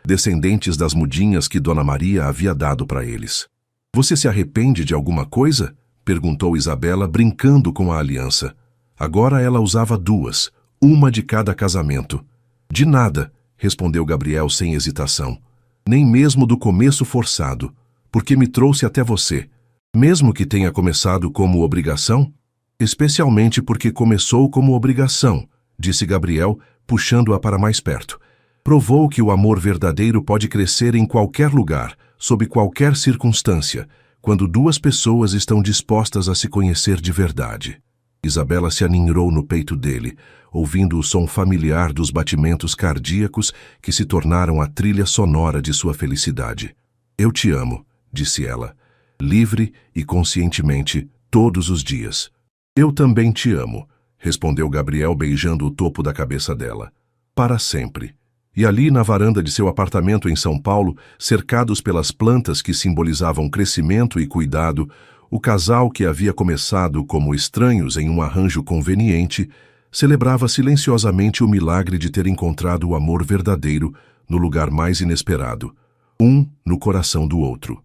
descendentes das mudinhas que Dona Maria havia dado para eles. «Você se arrepende de alguma coisa?» perguntou Isabela, brincando com a aliança. Agora ela usava 2, uma de cada casamento. «De nada», respondeu Gabriel sem hesitação. «Nem mesmo do começo forçado, porque me trouxe até você. Mesmo que tenha começado como obrigação?» «Especialmente porque começou como obrigação», disse Gabriel, puxando-a para mais perto. «Provou que o amor verdadeiro pode crescer em qualquer lugar, sob qualquer circunstância, quando 2 pessoas estão dispostas a se conhecer de verdade». Isabela se aninhou no peito dele, ouvindo o som familiar dos batimentos cardíacos que se tornaram a trilha sonora de sua felicidade. «Eu te amo», disse ela, livre e conscientemente, todos os dias. «Eu também te amo», respondeu Gabriel beijando o topo da cabeça dela. «Para sempre». E ali, na varanda de seu apartamento em São Paulo, cercados pelas plantas que simbolizavam crescimento e cuidado, o casal que havia começado como estranhos em um arranjo conveniente, celebrava silenciosamente o milagre de ter encontrado o amor verdadeiro no lugar mais inesperado, um no coração do outro.